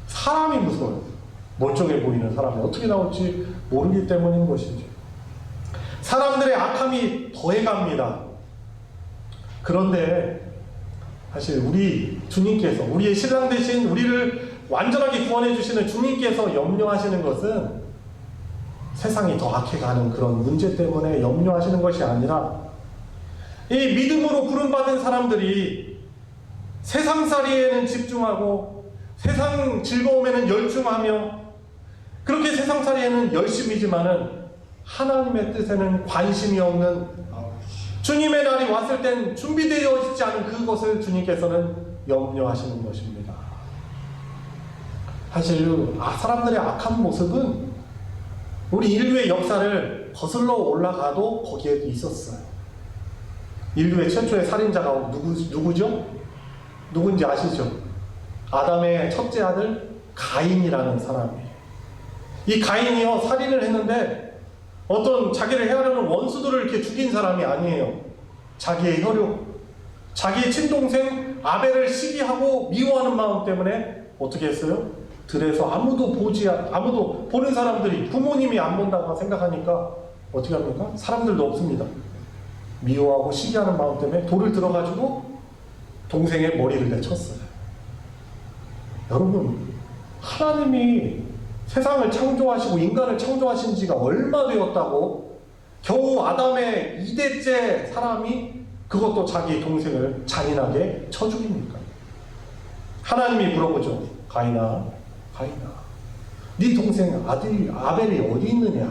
사람이 무서워요. 멀쩡해 보이는 사람이 어떻게 나올지 모르기 때문인 것이죠. 사람들의 악함이 더해갑니다. 그런데 사실 우리 주님께서 우리의 신랑 되신 우리를 완전하게 구원해 주시는 주님께서 염려하시는 것은 세상이 더 악해가는 그런 문제 때문에 염려하시는 것이 아니라 이 믿음으로 부름받은 사람들이 세상살이에는 집중하고 세상 즐거움에는 열중하며 그렇게 세상살이에는 열심이지만은 하나님의 뜻에는 관심이 없는 주님의 날이 왔을 땐 준비되어 있지 않은 그것을 주님께서는 염려하시는 것입니다. 사실 사람들의 악한 모습은 우리 인류의 역사를 거슬러 올라가도 거기에도 있었어요. 인류의 최초의 살인자가 누구죠? 누군지 아시죠? 아담의 첫째 아들 가인이라는 사람이에요. 이 가인이요 살인을 했는데 어떤 자기를 해하려는 원수들을 이렇게 죽인 사람이 아니에요. 자기의 혈육, 자기의 친동생 아벨을 시기하고 미워하는 마음 때문에 어떻게 했어요? 들에서 아무도 보는 사람들이 부모님이 안 본다고 생각하니까 어떻게 합니까? 사람들도 없습니다. 미워하고 시기하는 마음 때문에 돌을 들어가지고 동생의 머리를 내쳤어요. 여러분, 하나님이 세상을 창조하시고 인간을 창조하신 지가 얼마 되었다고 겨우 아담의 2대째 사람이 그것도 자기 동생을 잔인하게 쳐 죽입니까? 하나님이 물어보죠. 가인아, 네 동생 아들이 아벨이 어디 있느냐?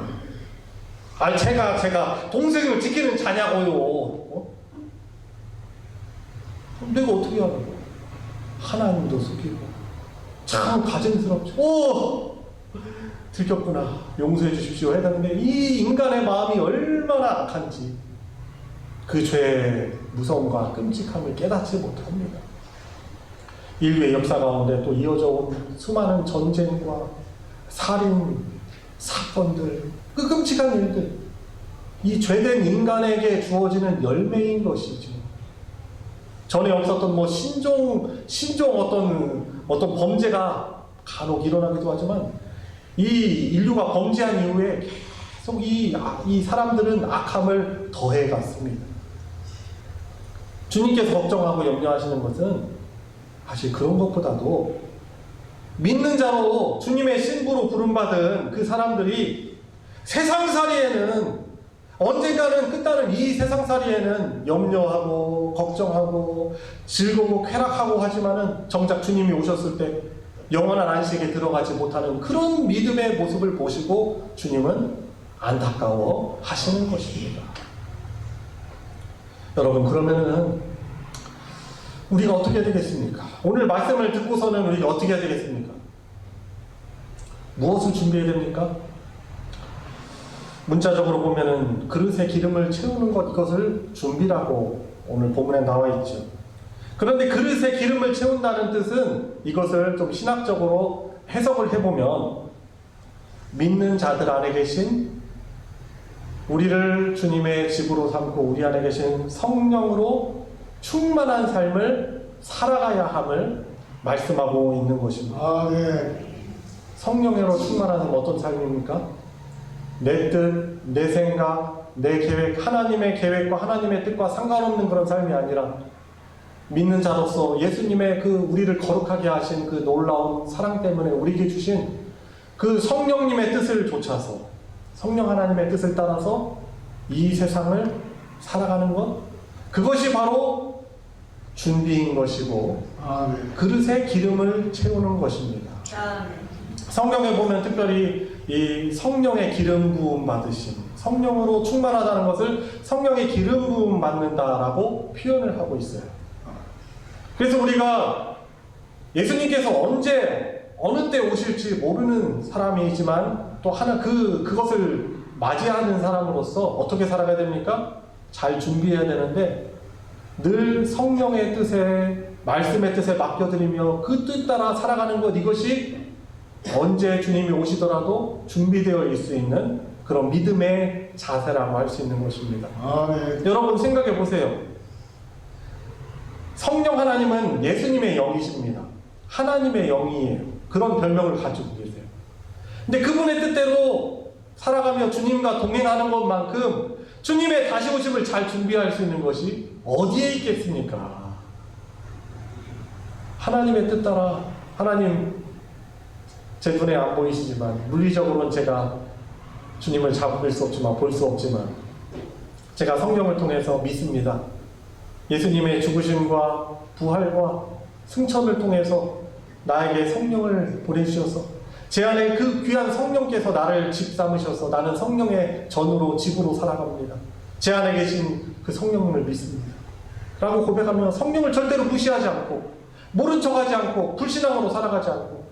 제가 동생을 지키는 자냐고요. 내가 어떻게 하는 거야? 하나님도 속이고 참 가증스럽죠. 들켰구나. 용서해 주십시오 해야 되는데 이 인간의 마음이 얼마나 악한지 그 죄의 무서움과 끔찍함을 깨닫지 못합니다. 인류의 역사 가운데 또 이어져 온 수많은 전쟁과 살인, 사건들, 그 끔찍한 일들, 이 죄된 인간에게 주어지는 열매인 것이죠. 전에 없었던 뭐 신종 어떤 범죄가 간혹 일어나기도 하지만 이 인류가 범죄한 이후에 계속 이 사람들은 악함을 더해갔습니다. 주님께서 걱정하고 염려하시는 것은 사실 그런 것보다도 믿는 자로 주님의 신부로 부름받은 그 사람들이 세상살이에는 언젠가는 끝나는 이 세상살이에는 염려하고 걱정하고 즐거워 쾌락하고 하지만은 정작 주님이 오셨을 때 영원한 안식에 들어가지 못하는 그런 믿음의 모습을 보시고 주님은 안타까워 하시는 것입니다. 여러분, 그러면은 우리가 어떻게 해야 되겠습니까? 오늘 말씀을 듣고서는 우리가 어떻게 해야 되겠습니까? 무엇을 준비해야 됩니까? 문자적으로 보면은 그릇에 기름을 채우는 것, 이것을 준비라고 오늘 본문에 나와 있죠. 그런데 그릇에 기름을 채운다는 뜻은 이것을 좀 신학적으로 해석을 해보면 믿는 자들 안에 계신 우리를 주님의 집으로 삼고 우리 안에 계신 성령으로 충만한 삶을 살아가야 함을 말씀하고 있는 것입니다. 성령으로 충만한 삶, 어떤 삶입니까? 내 뜻, 내 생각, 내 계획, 하나님의 계획과 하나님의 뜻과 상관없는 그런 삶이 아니라 믿는 자로서 예수님의 그 우리를 거룩하게 하신 그 놀라운 사랑 때문에 우리에게 주신 그 성령님의 뜻을 좇아서 성령 하나님의 뜻을 따라서 이 세상을 살아가는 것, 그것이 바로 준비인 것이고 그릇에 기름을 채우는 것입니다. 성경에 보면 특별히 이 성령의 기름 부음 받으심, 성령으로 충만하다는 것을 성령의 기름 부음 받는다라고 표현을 하고 있어요. 그래서 우리가 예수님께서 언제 어느 때 오실지 모르는 사람이지만 또 하나 그것을 맞이하는 사람으로서 어떻게 살아가야 됩니까? 잘 준비해야 되는데 늘 성령의 뜻에, 말씀의 뜻에 맡겨드리며 그 뜻 따라 살아가는 것, 이것이 언제 주님이 오시더라도 준비되어 있을 수 있는 그런 믿음의 자세라고 할 수 있는 것입니다. 여러분 생각해 보세요. 성령 하나님은 예수님의 영이십니다. 하나님의 영이에요. 그런 별명을 가지고 계세요. 근데 그분의 뜻대로 살아가며 주님과 동행하는 것만큼 주님의 다시 오심을 잘 준비할 수 있는 것이 어디에 있겠습니까? 하나님의 뜻 따라, 하나님 제 눈에 안 보이시지만 물리적으로는 제가 주님을 잡을 수 없지만, 볼 수 없지만 제가 성령을 통해서 믿습니다. 예수님의 죽으심과 부활과 승천을 통해서 나에게 성령을 보내주셔서 제 안에 그 귀한 성령께서 나를 집 삼으셔서 나는 성령의 전으로 집으로 살아갑니다. 제 안에 계신 그 성령을 믿습니다 라고 고백하면 성령을 절대로 무시하지 않고 모른 척하지 않고 불신앙으로 살아가지 않고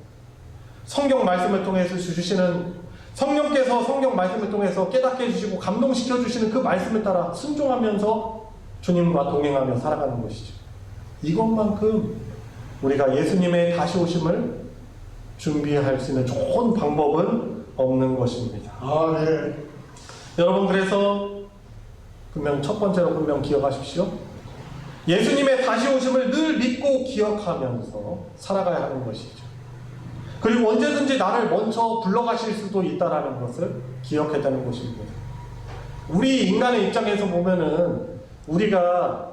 성경 말씀을 통해서 주시는 성령께서 성경 말씀을 통해서 깨닫게 해주시고 감동시켜 주시는 그 말씀을 따라 순종하면서 주님과 동행하며 살아가는 것이죠. 이것만큼 우리가 예수님의 다시 오심을 준비할 수 있는 좋은 방법은 없는 것입니다. 여러분, 그래서 분명 첫 번째로 분명 기억하십시오. 예수님의 다시 오심을 늘 믿고 기억하면서 살아가야 하는 것이죠. 그리고 언제든지 나를 먼저 불러가실 수도 있다는 것을 기억해야 되는 것입니다. 우리 인간의 입장에서 보면은 우리가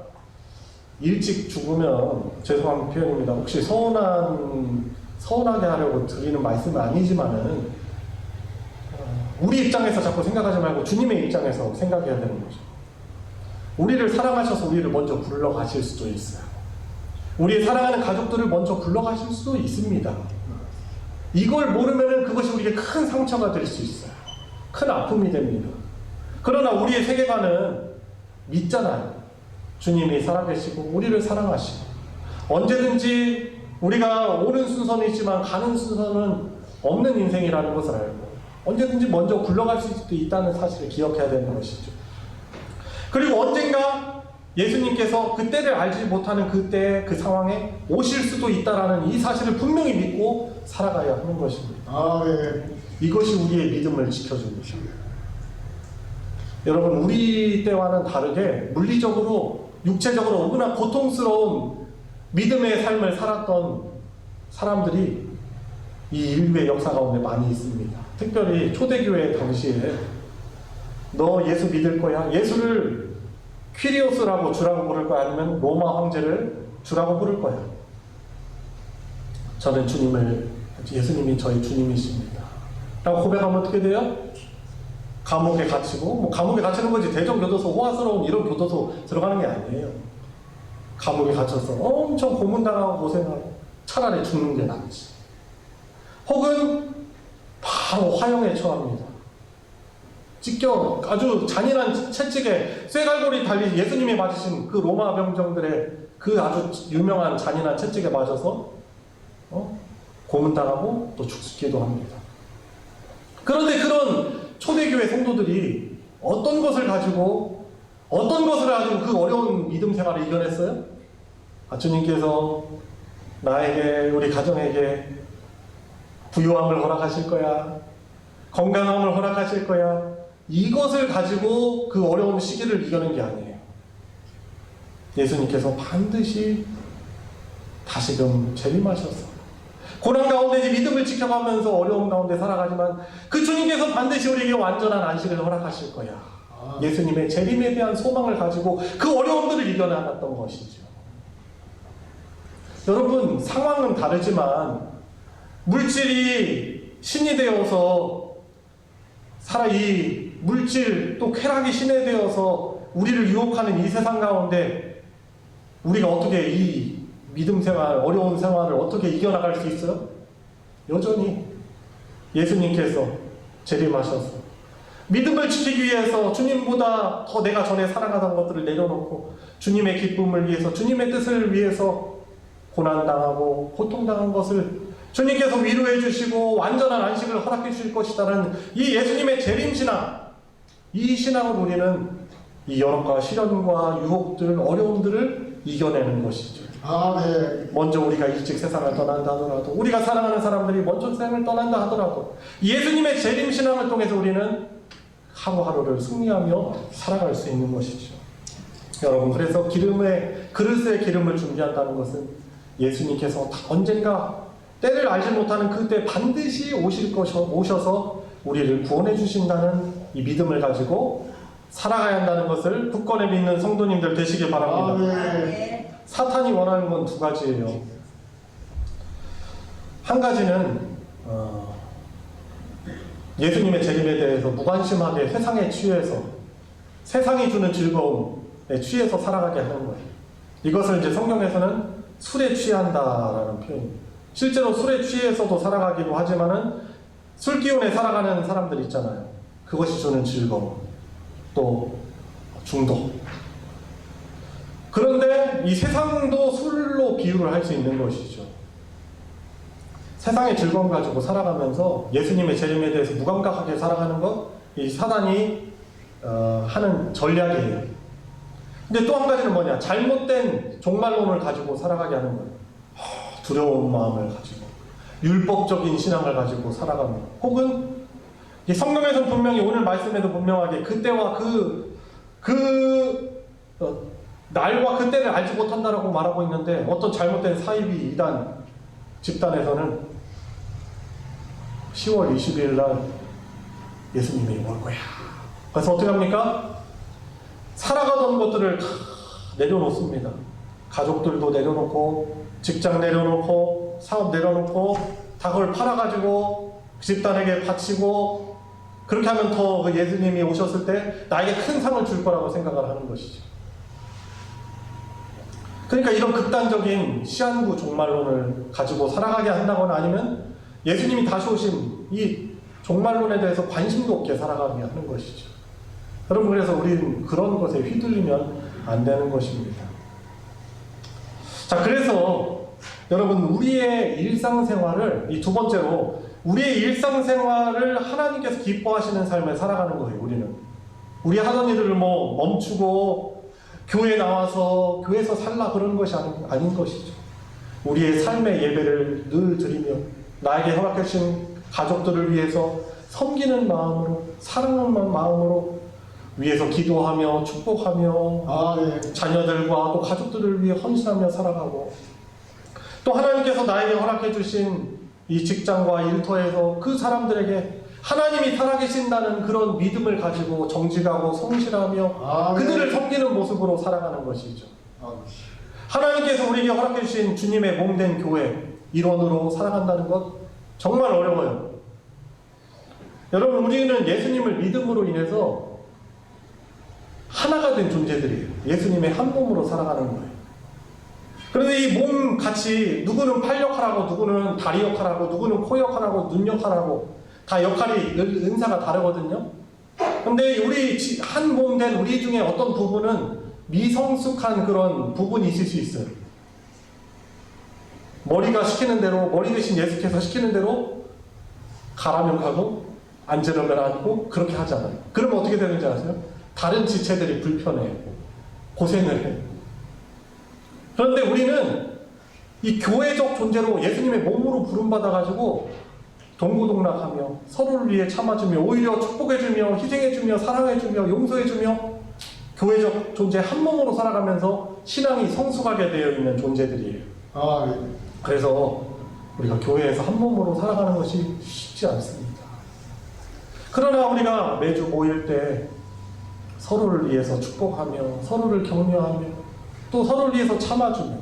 일찍 죽으면, 죄송한 표현입니다. 혹시 서운하게 하려고 드리는 말씀은 아니지만은 우리 입장에서 자꾸 생각하지 말고 주님의 입장에서 생각해야 되는 거죠. 우리를 사랑하셔서 우리를 먼저 불러가실 수도 있어요. 우리의 사랑하는 가족들을 먼저 불러가실 수도 있습니다. 이걸 모르면은 그것이 우리에게 큰 상처가 될 수 있어요. 큰 아픔이 됩니다. 그러나 우리의 세계관은 믿잖아요. 주님이 살아계시고 우리를 사랑하시고 언제든지 우리가 오는 순서는 있지만 가는 순서는 없는 인생이라는 것을 알고 언제든지 먼저 굴러갈 수도 있다는 사실을 기억해야 되는 것이죠. 그리고 언젠가 예수님께서 그때를 알지 못하는 그때 그 상황에 오실 수도 있다는 이 사실을 분명히 믿고 살아가야 하는 것입니다. 이것이 우리의 믿음을 지켜주는 것입니다. 여러분, 우리 때와는 다르게 물리적으로 육체적으로 너무나 고통스러운 믿음의 삶을 살았던 사람들이 이 인류의 역사 가운데 많이 있습니다. 특별히 초대교회 당시에 너 예수 믿을 거야? 예수를 퀴리오스라고 주라고 부를 거야? 아니면 로마 황제를 주라고 부를 거야? 저는 예수님이 저의 주님이십니다 라고 고백하면 어떻게 돼요? 감옥에 갇히고, 뭐 감옥에 갇히는 거지 대전교도소, 호화스러운 이런 교도소 들어가는 게 아니에요. 감옥에 갇혀서 엄청 고문당하고 고생하고 차라리 죽는 게 낫지. 혹은 바로 화형에 처합니다. 찢겨 아주 잔인한 채찍에 쇠갈고리 달린 예수님이 맞으신 그 로마 병정들의 그 아주 유명한 잔인한 채찍에 맞아서 고문당하고 또 죽기도 합니다. 그런데 그런 초대교회 성도들이 어떤 것을 가지고 그 어려운 믿음 생활을 이겨냈어요? 주님께서 나에게, 우리 가정에게 부유함을 허락하실 거야, 건강함을 허락하실 거야, 이것을 가지고 그 어려운 시기를 이겨낸 게 아니에요. 예수님께서 반드시 다시금 재림하셔서 고난 가운데 믿음을 지켜가면서 어려움 가운데 살아가지만 그 주님께서 반드시 우리에게 완전한 안식을 허락하실 거야. 예수님의 재림에 대한 소망을 가지고 그 어려움들을 이겨나갔던 것이죠. 여러분, 상황은 다르지만 물질이 신이 되어서 이 물질 또 쾌락이 신이 되어서 우리를 유혹하는 이 세상 가운데 우리가 어떻게 이 믿음 생활, 어려운 생활을 어떻게 이겨나갈 수 있어요? 여전히 예수님께서 재림하셔서 믿음을 지키기 위해서 주님보다 더 내가 전에 사랑하던 것들을 내려놓고 주님의 기쁨을 위해서, 주님의 뜻을 위해서 고난당하고 고통당한 것을 주님께서 위로해 주시고 완전한 안식을 허락해 주실 것이라는 이 예수님의 재림신앙, 이 신앙을 우리는 이 여러가 시련과 유혹들, 어려움들을 이겨내는 것이죠. 네. 먼저 우리가 일찍 세상을 떠난다 하더라도, 우리가 사랑하는 사람들이 먼저 세상을 떠난다 하더라도 예수님의 재림신앙을 통해서 우리는 하루하루를 승리하며 살아갈 수 있는 것이죠. 여러분, 그래서 그릇에 기름을 준비한다는 것은 예수님께서 언젠가 때를 알지 못하는 그때 반드시 오셔서 우리를 구원해 주신다는 이 믿음을 가지고 살아가야 한다는 것을 굳건히 믿는 성도님들 되시길 바랍니다. 사탄이 원하는 건 두 가지예요. 한 가지는 예수님의 재림에 대해서 무관심하게 세상에 취해서, 세상이 주는 즐거움에 취해서 살아가게 하는 거예요. 이것을 이제 성경에서는 술에 취한다라는 표현입니다. 실제로 술에 취해서도 살아가기도 하지만은 술 기운에 살아가는 사람들 있잖아요. 그것이 주는 즐거움, 또 중독. 그런데 이 세상도 술로 비유를 할 수 있는 것이죠. 세상의 즐거움 가지고 살아가면서 예수님의 재림에 대해서 무감각하게 살아가는 것, 이 사단이 하는 전략이에요. 근데 또 한 가지는 뭐냐? 잘못된 종말론을 가지고 살아가게 하는 거예요. 두려운 마음을 가지고, 율법적인 신앙을 가지고 살아가는 것. 혹은 성경에서 분명히, 오늘 말씀에도 분명하게 그때와 날과 그때를 알지 못한다라고 말하고 있는데, 어떤 잘못된 사이비 이단 집단에서는 10월 20일 날 예수님이 올 거야. 그래서 어떻게 합니까? 살아가던 것들을 다 내려놓습니다. 가족들도 내려놓고, 직장 내려놓고, 사업 내려놓고, 다 그걸 팔아가지고 집단에게 바치고, 그렇게 하면 더 그 예수님이 오셨을 때 나에게 큰 상을 줄 거라고 생각을 하는 것이죠. 그러니까 이런 극단적인 시한부 종말론을 가지고 살아가게 한다거나, 아니면 예수님이 다시 오신 이 종말론에 대해서 관심도 없게 살아가게 하는 것이죠. 여러분, 그래서 우리는 그런 것에 휘둘리면 안 되는 것입니다. 자, 그래서 여러분, 우리의 일상생활을, 이 두 번째로 우리의 일상생활을 하나님께서 기뻐하시는 삶을 살아가는 거예요. 우리 하던 일을 멈추고 교회에 나와서 교회에서 살라 그런 것이 아닌 것이죠. 우리의 삶의 예배를 늘 드리며 나에게 허락하신 가족들을 위해서 섬기는 마음으로, 사랑하는 마음으로 위해서 기도하며 축복하며 자녀들과 또 가족들을 위해 헌신하며 살아가고, 또 하나님께서 나에게 허락해 주신 이 직장과 일터에서 그 사람들에게 하나님이 살아계신다는 그런 믿음을 가지고 정직하고 성실하며 그들을 섬기는 모습으로 살아가는 것이죠. 하나님께서 우리에게 허락해 주신 주님의 몸된 교회 일원으로 살아간다는 것 정말 어려워요. 여러분, 우리는 예수님을 믿음으로 인해서 하나가 된 존재들이에요. 예수님의 한 몸으로 살아가는 거예요. 그런데 이 몸 같이 누구는 팔 역할하고 누구는 다리 역할하고 누구는 코 역할하고 눈 역할하고 다 역할이 은사가 다르거든요. 근데 우리 한 몸 된 우리 중에 어떤 부분은 미성숙한 그런 부분이 있을 수 있어요. 머리가 시키는 대로, 머리 대신 예수께서 시키는 대로 가라면 가고 앉으려면 앉고 그렇게 하잖아요. 그러면 어떻게 되는지 아세요? 다른 지체들이 불편해요. 고생을 해요. 그런데 우리는 이 교회적 존재로 예수님의 몸으로 부름받아가지고 동고동락하며 서로를 위해 참아주며 오히려 축복해주며 희생해주며 사랑해주며 용서해주며 교회적 존재 한 몸으로 살아가면서 신앙이 성숙하게 되어 있는 존재들이에요. 그래서 우리가 교회에서 한 몸으로 살아가는 것이 쉽지 않습니다. 그러나 우리가 매주 모일 때 서로를 위해서 축복하며 서로를 격려하며 또 서로를 위해서 참아주며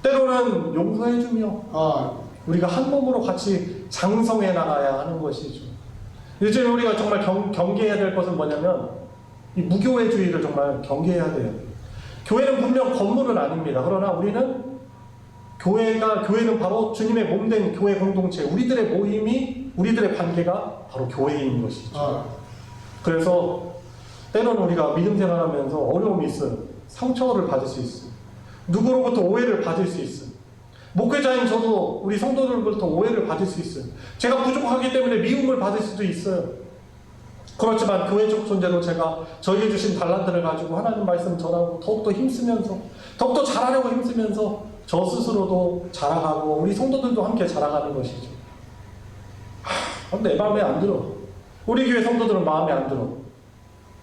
때로는 용서해주며 우리가 한 몸으로 같이 장성해 나가야 하는 것이죠. 요즘 우리가 정말 경계해야 될 것은 뭐냐면 이 무교회주의를 정말 경계해야 돼요. 교회는 분명 건물은 아닙니다. 그러나 우리는 교회는 바로 주님의 몸된 교회 공동체, 우리들의 모임이, 우리들의 관계가 바로 교회인 것이죠. 그래서 때로는 우리가 믿음 생활하면서 어려움이 있어요. 상처를 받을 수 있어요. 누구로부터 오해를 받을 수 있어요. 목회자인 저도 우리 성도들부터 오해를 받을 수 있어요. 제가 부족하기 때문에 미움을 받을 수도 있어요. 그렇지만 교회적 존재로 제가 저에게 주신 달란트를 가지고 하나님 말씀 전하고 더욱더 힘쓰면서 더욱더 잘하려고 힘쓰면서 저 스스로도 자라가고 우리 성도들도 함께 자라가는 것이죠. 내 마음에 안 들어. 우리 교회 성도들은 마음에 안 들어.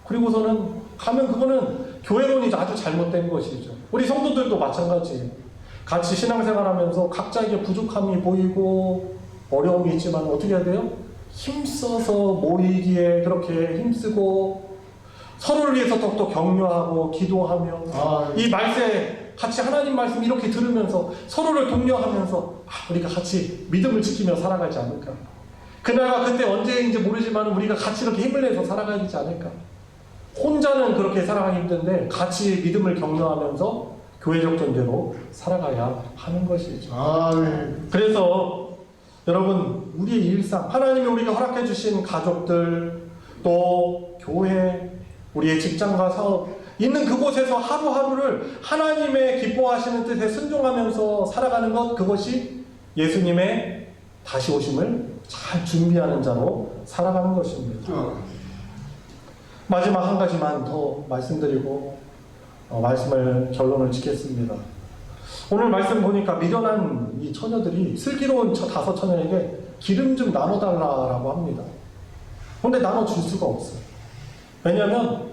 그리고서는 가면 그거는 교회론이 아주 잘못된 것이죠. 우리 성도들도 마찬가지예요. 같이 신앙생활하면서 각자에게 부족함이 보이고 어려움이 있지만 어떻게 해야 돼요? 힘써서 모이기에 그렇게 힘쓰고 서로를 위해서 더욱더 격려하고 기도하며 이 말세 같이 하나님 말씀 이렇게 들으면서 서로를 독려하면서 우리가 같이 믿음을 지키며 살아가지 않을까. 그날과 그때 언제인지 모르지만 우리가 같이 이렇게 힘을 내서 살아가야 되지 않을까. 혼자는 그렇게 살아가기 힘든데 같이 믿음을 격려하면서 교회적 존재로 살아가야 하는 것이죠. 그래서 여러분, 우리의 일상, 하나님이 우리가 허락해 주신 가족들, 또 교회, 우리의 직장과 사업 있는 그곳에서 하루하루를 하나님의 기뻐하시는 뜻에 순종하면서 살아가는 것, 그것이 예수님의 다시 오심을 잘 준비하는 자로 살아가는 것입니다. 마지막 한 가지만 더 말씀드리고 말씀을 결론을 짓겠습니다. 오늘 말씀 보니까 미련한 이 처녀들이 슬기로운 5 처녀에게 기름 좀 나눠달라고 합니다. 그런데 나눠줄 수가 없어요. 왜냐하면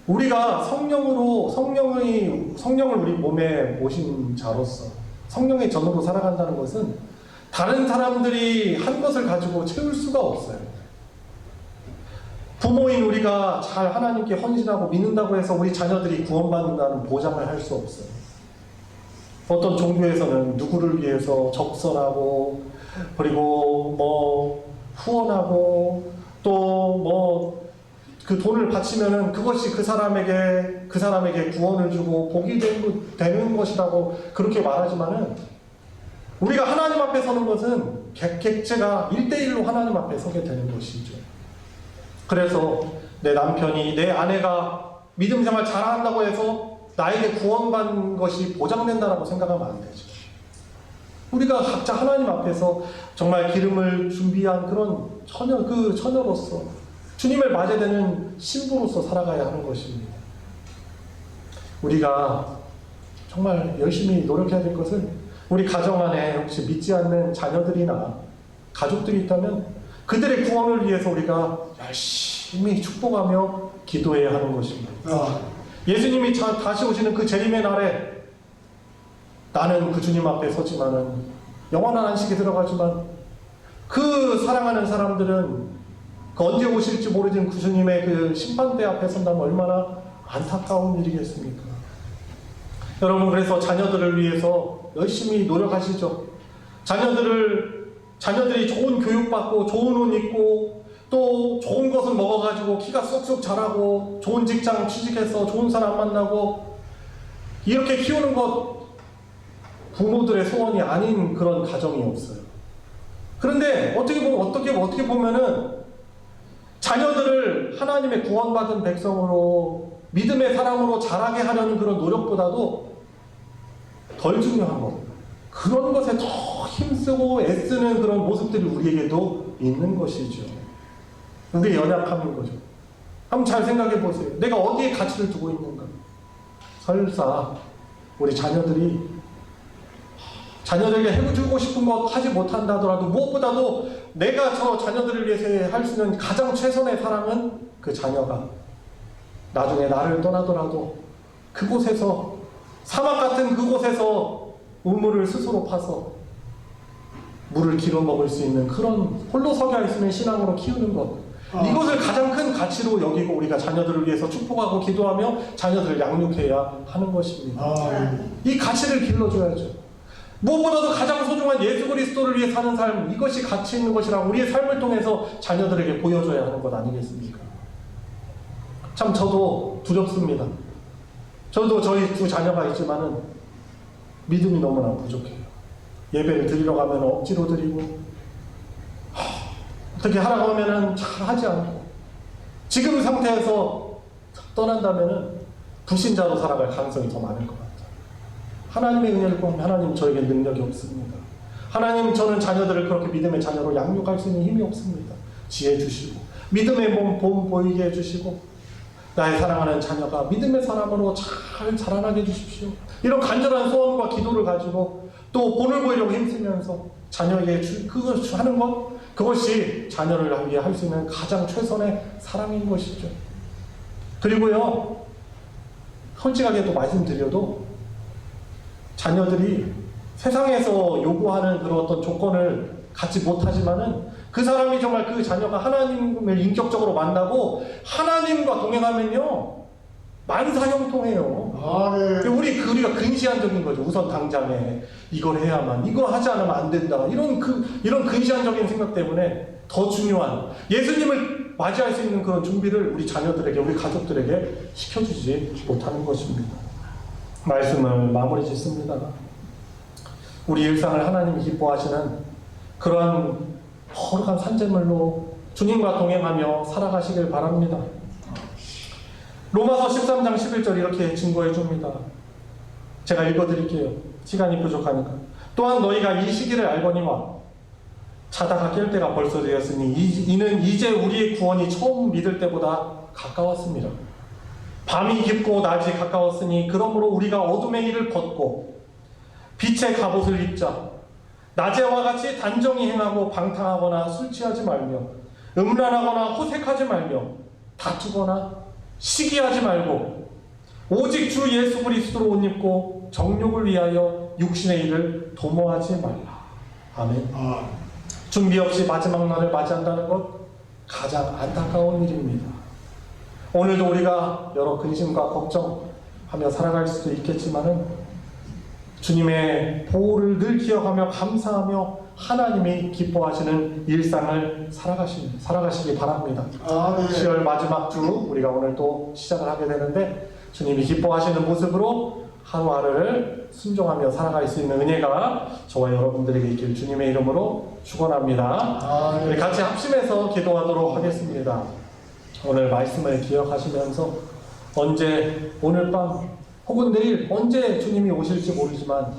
우리가 성령을 우리 몸에 모신 자로서 성령의 전으로 살아간다는 것은 다른 사람들이 한 것을 가지고 채울 수가 없어요. 부모인 우리가 잘 하나님께 헌신하고 믿는다고 해서 우리 자녀들이 구원받는다는 보장을 할 수 없어요. 어떤 종교에서는 누구를 위해서 적선하고 그리고 후원하고 또 그 돈을 바치면은 그것이 그 사람에게 구원을 주고 복이 되는 것이라고 그렇게 말하지만은 우리가 하나님 앞에 서는 것은 객체가 1대1로 하나님 앞에 서게 되는 것이죠. 그래서 내 남편이, 내 아내가 믿음 생활 잘한다고 해서 나에게 구원받는 것이 보장된다라고 생각하면 안 되죠. 우리가 각자 하나님 앞에서 정말 기름을 준비한 그런 처녀로서 주님을 맞아야 되는 신부로서 살아가야 하는 것입니다. 우리가 정말 열심히 노력해야 될 것은 우리 가정 안에 혹시 믿지 않는 자녀들이나 가족들이 있다면 그들의 구원을 위해서 우리가 열심히 축복하며 기도해야 하는 것입니다. 예수님이 다시 오시는 그 재림의 날에 나는 그 주님 앞에 서지만은 영원한 안식에 들어가지만 그 사랑하는 사람들은 그 언제 오실지 모르는 구주님의 그 심판대 앞에 선다면 얼마나 안타까운 일이겠습니까? 여러분, 그래서 자녀들을 위해서 열심히 노력하시죠. 자녀들이 좋은 교육받고 좋은 옷 입고 또 좋은 것을 먹어가지고 키가 쑥쑥 자라고 좋은 직장 취직해서 좋은 사람 만나고 이렇게 키우는 것 부모들의 소원이 아닌 그런 가정이 없어요. 그런데 어떻게 보면은 자녀들을 하나님의 구원받은 백성으로 믿음의 사람으로 자라게 하려는 그런 노력보다도 덜 중요한 것, 그런 것에 더 힘쓰고 애쓰는 그런 모습들이 우리에게도 있는 것이죠. 우리의 연약함인 거죠. 한번 잘 생각해 보세요. 내가 어디에 가치를 두고 있는가? 설사 우리 자녀들에게 해주고 싶은 것 하지 못한다 하더라도 무엇보다도 내가 저 자녀들을 위해서 할 수 있는 가장 최선의 사랑은 그 자녀가 나중에 나를 떠나더라도 그곳에서, 사막 같은 그곳에서 우물을 스스로 파서 물을 길어 먹을 수 있는 그런 홀로 서게 할 수 있는 신앙으로 키우는 것, 이것을 가장 큰 가치로 여기고 우리가 자녀들을 위해서 축복하고 기도하며 자녀들을 양육해야 하는 것입니다. 이 가치를 길러줘야죠. 무엇보다도 가장 소중한 예수 그리스도를 위해 사는 삶, 이것이 가치 있는 것이라 우리의 삶을 통해서 자녀들에게 보여줘야 하는 것 아니겠습니까? 참 저도 두렵습니다. 저도 저희 두 자녀가 있지만은 믿음이 너무나 부족해요. 예배를 드리러 가면 억지로 드리고 어떻게 하라고 하면은 잘 하지 않고, 지금 상태에서 떠난다면은 불신자로 살아갈 가능성이 더 많을 것 같아요. 하나님의 은혜를 구하면 하나님, 저에게 능력이 없습니다. 하나님, 저는 자녀들을 그렇게 믿음의 자녀로 양육할 수 있는 힘이 없습니다. 지혜 주시고 믿음의 몸 보이게 해주시고 나의 사랑하는 자녀가 믿음의 사람으로 잘 자라나게 해주십시오. 이런 간절한 소원과 기도를 가지고 또 본을 보이려고 힘쓰면서 자녀에게 그것을 하는 것, 그것이 자녀를 위해 할 수 있는 가장 최선의 사랑인 것이죠. 그리고요, 솔직하게 또 말씀드려도 자녀들이 세상에서 요구하는 그런 어떤 조건을 갖지 못하지만은 그 사람이 정말 그 자녀가 하나님을 인격적으로 만나고 하나님과 동행하면요 만사형통해요. 네. 우리가 근시안적인 거죠. 우선 당장에 이걸 해야만, 이거 하지 않으면 안 된다, 이런 근시안적인 생각 때문에 더 중요한 예수님을 맞이할 수 있는 그런 준비를 우리 자녀들에게, 우리 가족들에게 시켜주지 못하는 것입니다. 말씀을 마무리 짓습니다. 우리 일상을 하나님이 기뻐하시는 그러한 거룩한 산재물로 주님과 동행하며 살아가시길 바랍니다. 로마서 13장 11절 이렇게 증거해 줍니다. 제가 읽어드릴게요. 시간이 부족하니까. 또한 너희가 이 시기를 알거니와 자다가 깰 때가 벌써 되었으니 이는 이제 우리의 구원이 처음 믿을 때보다 가까웠습니다. 밤이 깊고 낮이 가까웠으니 그러므로 우리가 어둠의 일을 벗고 빛의 갑옷을 입자. 낮에와 같이 단정히 행하고 방탕하거나 술 취하지 말며 음란하거나 호색하지 말며 다투거나 시기하지 말고 오직 주 예수 그리스도로 옷 입고 정욕을 위하여 육신의 일을 도모하지 말라. 아멘. 준비 없이 마지막 날을 맞이한다는 것 가장 안타까운 일입니다. 오늘도 우리가 여러 근심과 걱정하며 살아갈 수도 있겠지만은 주님의 보호를 늘 기억하며 감사하며 하나님이 기뻐하시는 일상을 살아가시기 바랍니다. 10월 마지막 주 우리가 오늘 또 시작을 하게 되는데 주님이 기뻐하시는 모습으로 하루하루를 순종하며 살아갈 수 있는 은혜가 저와 여러분들에게 있길 주님의 이름으로 축원합니다. 우리 같이 합심해서 기도하도록 하겠습니다. 오늘 말씀을 기억하시면서 언제, 오늘 밤 혹은 내일 언제 주님이 오실지 모르지만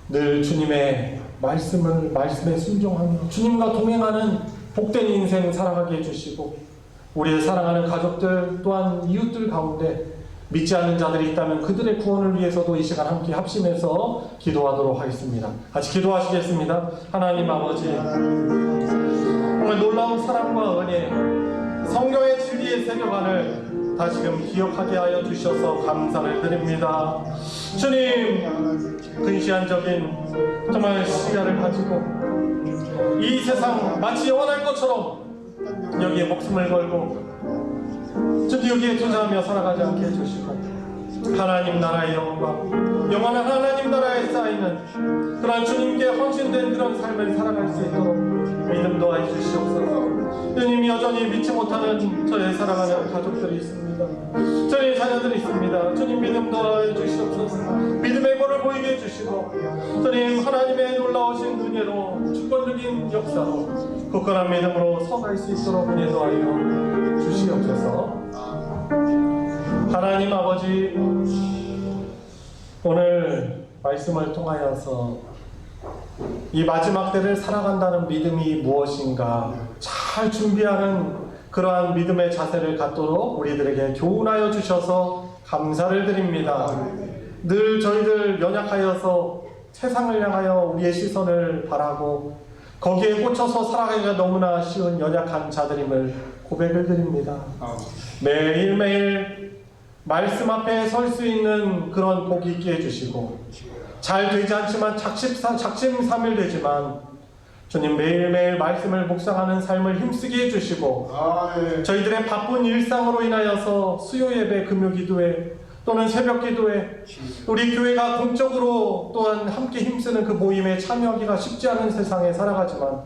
늘 주님의 말씀에 순종하며 주님과 동행하는 복된 인생 살아가게 해주시고 우리의 사랑하는 가족들 또한 이웃들 가운데 믿지 않는 자들이 있다면 그들의 구원을 위해서도 이 시간 함께 합심해서 기도하도록 하겠습니다. 같이 기도하시겠습니다. 하나님 아버지, 오늘 놀라운 사랑과 은혜, 성경의 진리의 세계관을 다시금 기억하게 하여 주셔서 감사를 드립니다. 주님, 근시안적인 정말 시야를 가지고 이 세상 마치 영원할 것처럼 여기에 목숨을 걸고 주님 여기에 투자하며 살아가지 않게 해주시고 하나님 나라의 영광, 영원한 하나님 나라에 쌓이는 그런 주님께 헌신된 그런 삶을 살아갈 수 있도록 믿음 도와해 주시옵소서. 주님, 여전히 믿지 못하는 저의 사랑하는 가족들이 있습니다. 저희 자녀들이 있습니다. 주님, 믿음 도와해 주시옵소서. 믿음의 본을 보이게 해주시고 주님, 하나님의 놀라우신 은혜로 주권적인 역사로 굳건한 믿음으로 서갈 수 있도록 은혜 도와여 주시옵소서. 하나님 아버지, 오늘 말씀을 통하여서 이 마지막 때를 살아간다는 믿음이 무엇인가 잘 준비하는 그러한 믿음의 자세를 갖도록 우리들에게 교훈하여 주셔서 감사를 드립니다. 늘 저희들 연약하여서 세상을 향하여 우리의 시선을 바라고 거기에 꽂혀서 살아가기가 너무나 쉬운 연약한 자들임을 고백을 드립니다. 매일매일 말씀 앞에 설 수 있는 그런 복이 있게 해주시고 잘 되지 않지만 작심삼일 되지만 주님 매일매일 말씀을 묵상하는 삶을 힘쓰게 해주시고 저희들의 바쁜 일상으로 인하여서 수요예배, 금요기도회 또는 새벽기도회 우리 교회가 공적으로 또한 함께 힘쓰는 그 모임에 참여하기가 쉽지 않은 세상에 살아가지만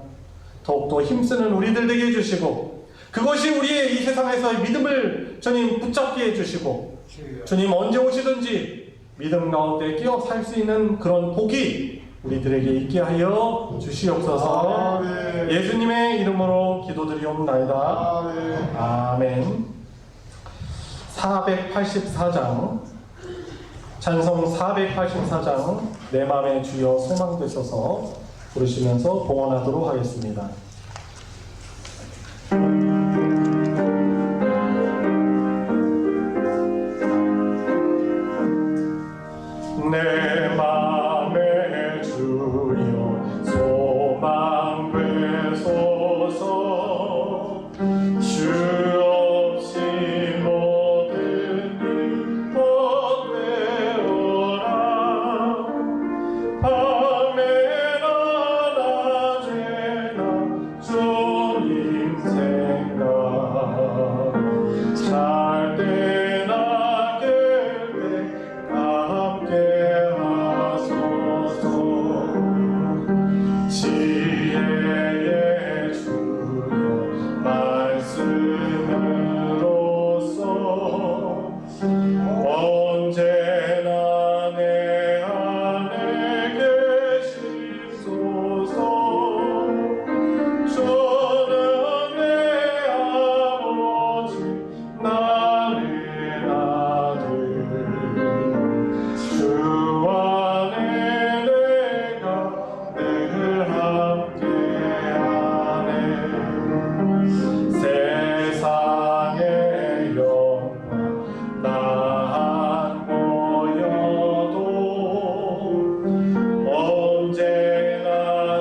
더욱더 힘쓰는 우리들 되게 해주시고 그것이 우리의 이 세상에서의 믿음을 주님 붙잡게 해주시고 주님 언제 오시든지 믿음 가운데 끼어 살 수 있는 그런 복이 우리들에게 있게 하여 주시옵소서. 예수님의 이름으로 기도드리옵나이다. 아멘. 484장 찬송 484장 내 맘의 주여 소망 되소서 부르시면서 봉헌하도록 하겠습니다. 내 맘의 주여 소망 되소서 주 없이 모든 일 헛되어라 밤에나 낮에나 주님 생각 잘 때나 깰 때 함께 하소서 지혜의 주여 말씀으로써 언제나 내 안에 계시소서 저는 내 아버지 나는 아들 주 안에 내가 늘 함께하네 세상의 영광 나 안 보여도 언제나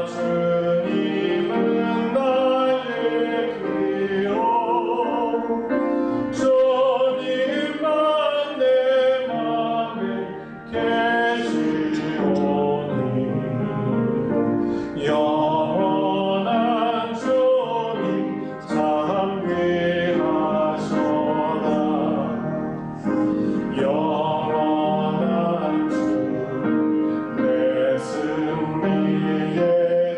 주님은 나의 기억 주님만 내 맘에 계시오니 영원한 주님 참 귀하셔라 영원한 주 내 승리의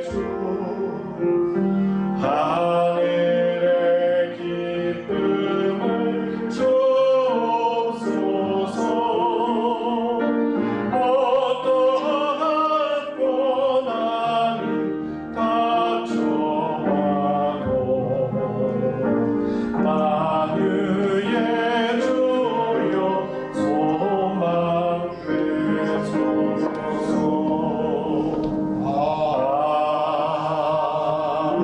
주 하늘의 기쁨을 주옵소서 어떠한 고난이 닥쳐와도 만유의 주여 소망 되소서. 아멘.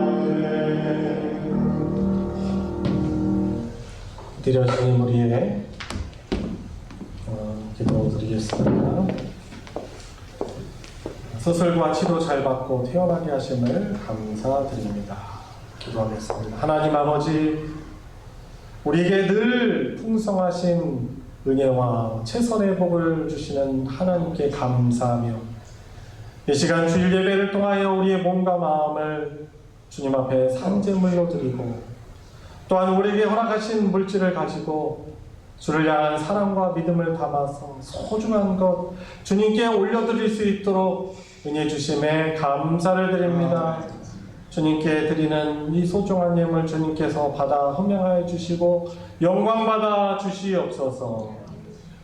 드려지는 우리의 기도 드리겠습니다. 수술과 치료 잘 받고 태어나게 하심을 감사드립니다. 기도하겠습니다. 하나님 아버지, 우리에게 늘 풍성하신 은혜와 최선의 복을 주시는 하나님께 감사하며 이 시간 주일 예배를 통하여 우리의 몸과 마음을 주님 앞에 산제물로 드리고 또한 우리에게 허락하신 물질을 가지고 주를 향한 사랑과 믿음을 담아서 소중한 것 주님께 올려드릴 수 있도록 은혜 주심에 감사를 드립니다. 주님께 드리는 이 소중한 예물 주님께서 받아 흠양하여 주시고 영광 받아 주시옵소서.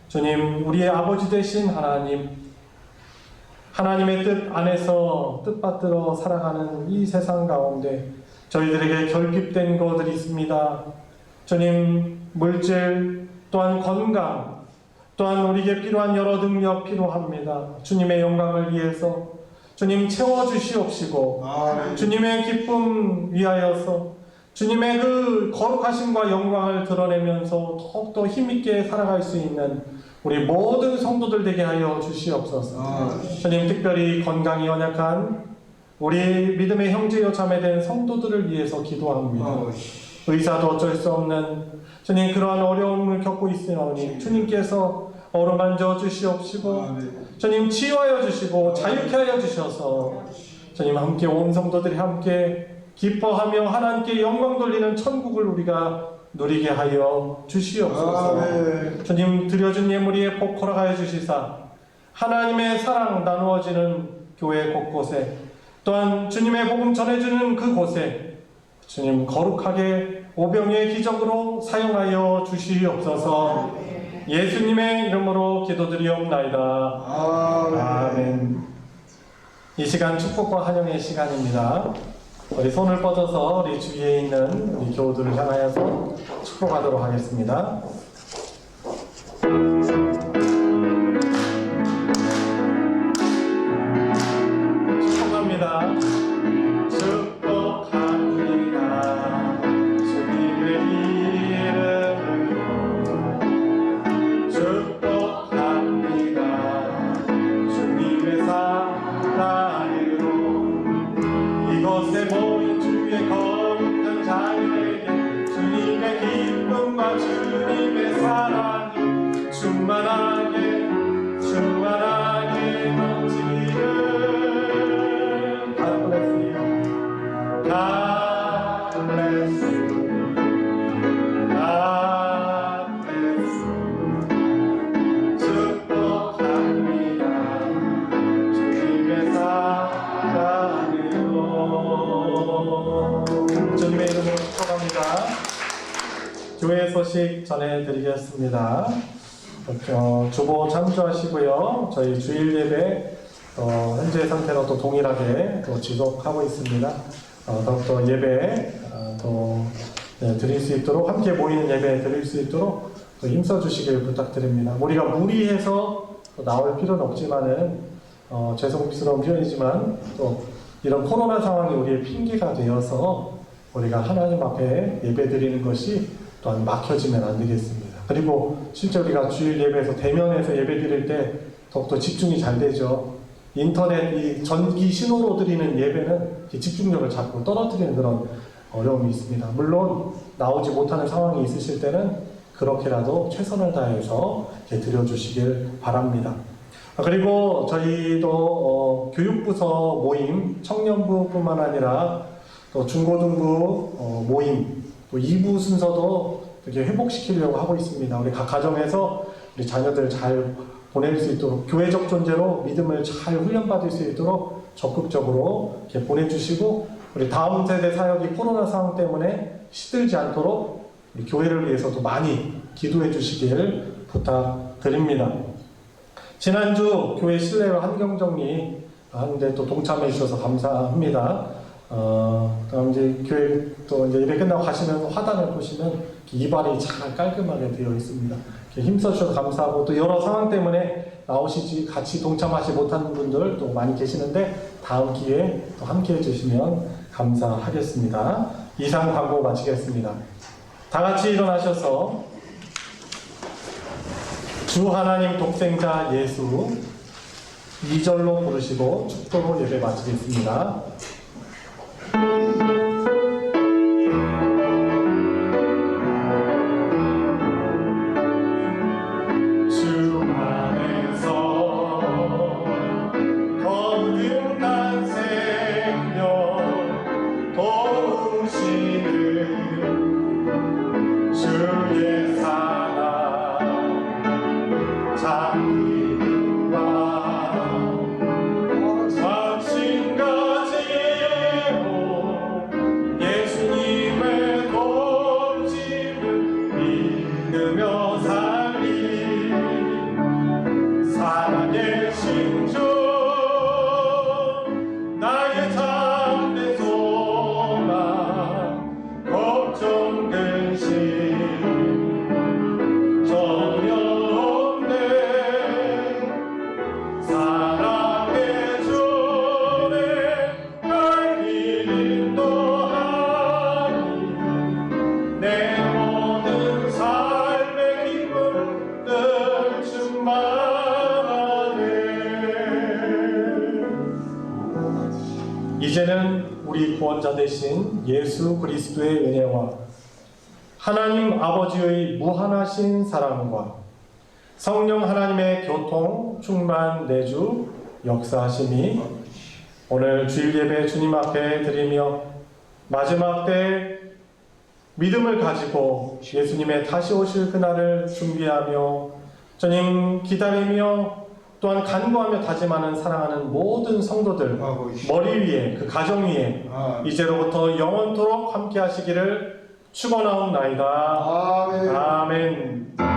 주님, 우리의 아버지 되신 하나님, 하나님의 뜻 안에서 뜻받들어 살아가는 이 세상 가운데 저희들에게 결핍된 것들이 있습니다. 주님, 물질 또한 건강 또한 우리에게 필요한 여러 능력 필요합니다. 주님의 영광을 위해서 주님 채워주시옵시고 주님의 기쁨 위하여서 주님의 그 거룩하심과 영광을 드러내면서 더욱더 힘있게 살아갈 수 있는 우리 모든 성도들 되게 하여 주시옵소서. 주님, 특별히 건강이 연약한 우리 믿음의 형제여 자매된 성도들을 위해서 기도합니다. 의사도 어쩔 수 없는 주님, 그러한 어려움을 겪고 있으니 주님께서 어루만져 주시옵시고 주님 치유하여 주시고 자유케 하여 주셔서 주님 함께 온 성도들이 함께 기뻐하며 하나님께 영광 돌리는 천국을 우리가 누리게 하여 주시옵소서. 주님, 드려준 예물이 복 허락하여 주시사 하나님의 사랑 나누어지는 교회 곳곳에 또한 주님의 복음 전해주는 그곳에 주님 거룩하게 오병의 기적으로 사용하여 주시옵소서. 예수님의 이름으로 기도드리옵나이다. 아멘. 이 시간 축복과 환영의 시간입니다. 우리 손을 뻗어서 우리 주위에 있는 우리 교우들을 향하여서 축복하도록 하겠습니다. 축복합니다. 이곳에 모인 주의 거룩한 자녀에게 주님의 기쁨과 주님의 사랑이 충만하게 넘치기를. God bless you. God bless you. God bless you. 축복합니다. 주님의 사랑으로. 주님의 이름으로 축복합니다. 교회 소식 전해드리겠습니다. 주보 참조하시고요. 저희 주일 예배 현재 상태로 또 동일하게 또 지속하고 있습니다. 더욱더 예배 드릴 수 있도록 함께 모이는 예배 드릴 수 있도록 또 힘써 주시길 부탁드립니다. 우리가 무리해서 나올 필요는 없지만은 죄송스러운 표현이지만 또 이런 코로나 상황이 우리의 핑계가 되어서 우리가 하나님 앞에 예배 드리는 것이 또한 막혀지면 안 되겠습니다. 그리고 실제 우리가 주일 예배에서 대면에서 예배 드릴 때 더욱더 집중이 잘 되죠. 인터넷 이 전기 신호로 드리는 예배는 집중력을 자꾸 떨어뜨리는 그런 어려움이 있습니다. 물론 나오지 못하는 상황이 있으실 때는 그렇게라도 최선을 다해서 드려주시길 바랍니다. 그리고 저희도 교육부서 모임, 청년부뿐만 아니라 또 중고등부 모임, 또 2부 순서도 이렇게 회복시키려고 하고 있습니다. 우리 각 가정에서 우리 자녀들 잘 보낼 수 있도록 교회적 존재로 믿음을 잘 훈련받을 수 있도록 적극적으로 이렇게 보내주시고 우리 다음 세대 사역이 코로나 상황 때문에 시들지 않도록 우리 교회를 위해서도 많이 기도해 주시길 부탁드립니다. 지난주 교회 실내와 환경정리 하는데 또 동참해 주셔서 감사합니다. 그다음 이제 교회 또 이제 예배 끝나고 가시면 화단을 보시면 이발이 잘 깔끔하게 되어 있습니다. 힘써 주셔서 감사하고 또 여러 상황 때문에 나오시지 같이 동참하지 못하는 분들 또 많이 계시는데 다음 기회에 또 함께 해주시면 감사하겠습니다. 이상 광고 마치겠습니다. 다 같이 일어나셔서 주 하나님 독생자 예수 2절로 부르시고 축도로 예배 마치겠습니다. 아끼는 확신과 제로 예수님의 돕심을 믿으며 살리 살아계신 주 나의 참된 소망 걱정 근심 전혀 없네 사랑의 주내 날 길 인도하니 내 모든 삶의 기쁨 늘 충만하네. 이제는 우리 구원자 되신 예수 그리스도의 은혜와 하나님 아버지의 무한하신 사랑과 성령 하나님의 교통, 충만, 내주, 역사하심이 오늘 주일 예배 주님 앞에 드리며 마지막 때 믿음을 가지고 예수님의 다시 오실 그날을 준비하며 주님 기다리며 또한 간구하며 다짐하는 사랑하는 모든 성도들 머리 위에 그 가정 위에 이제로부터 영원토록 함께 하시기를 축원하옵나이다. 아멘. 아멘.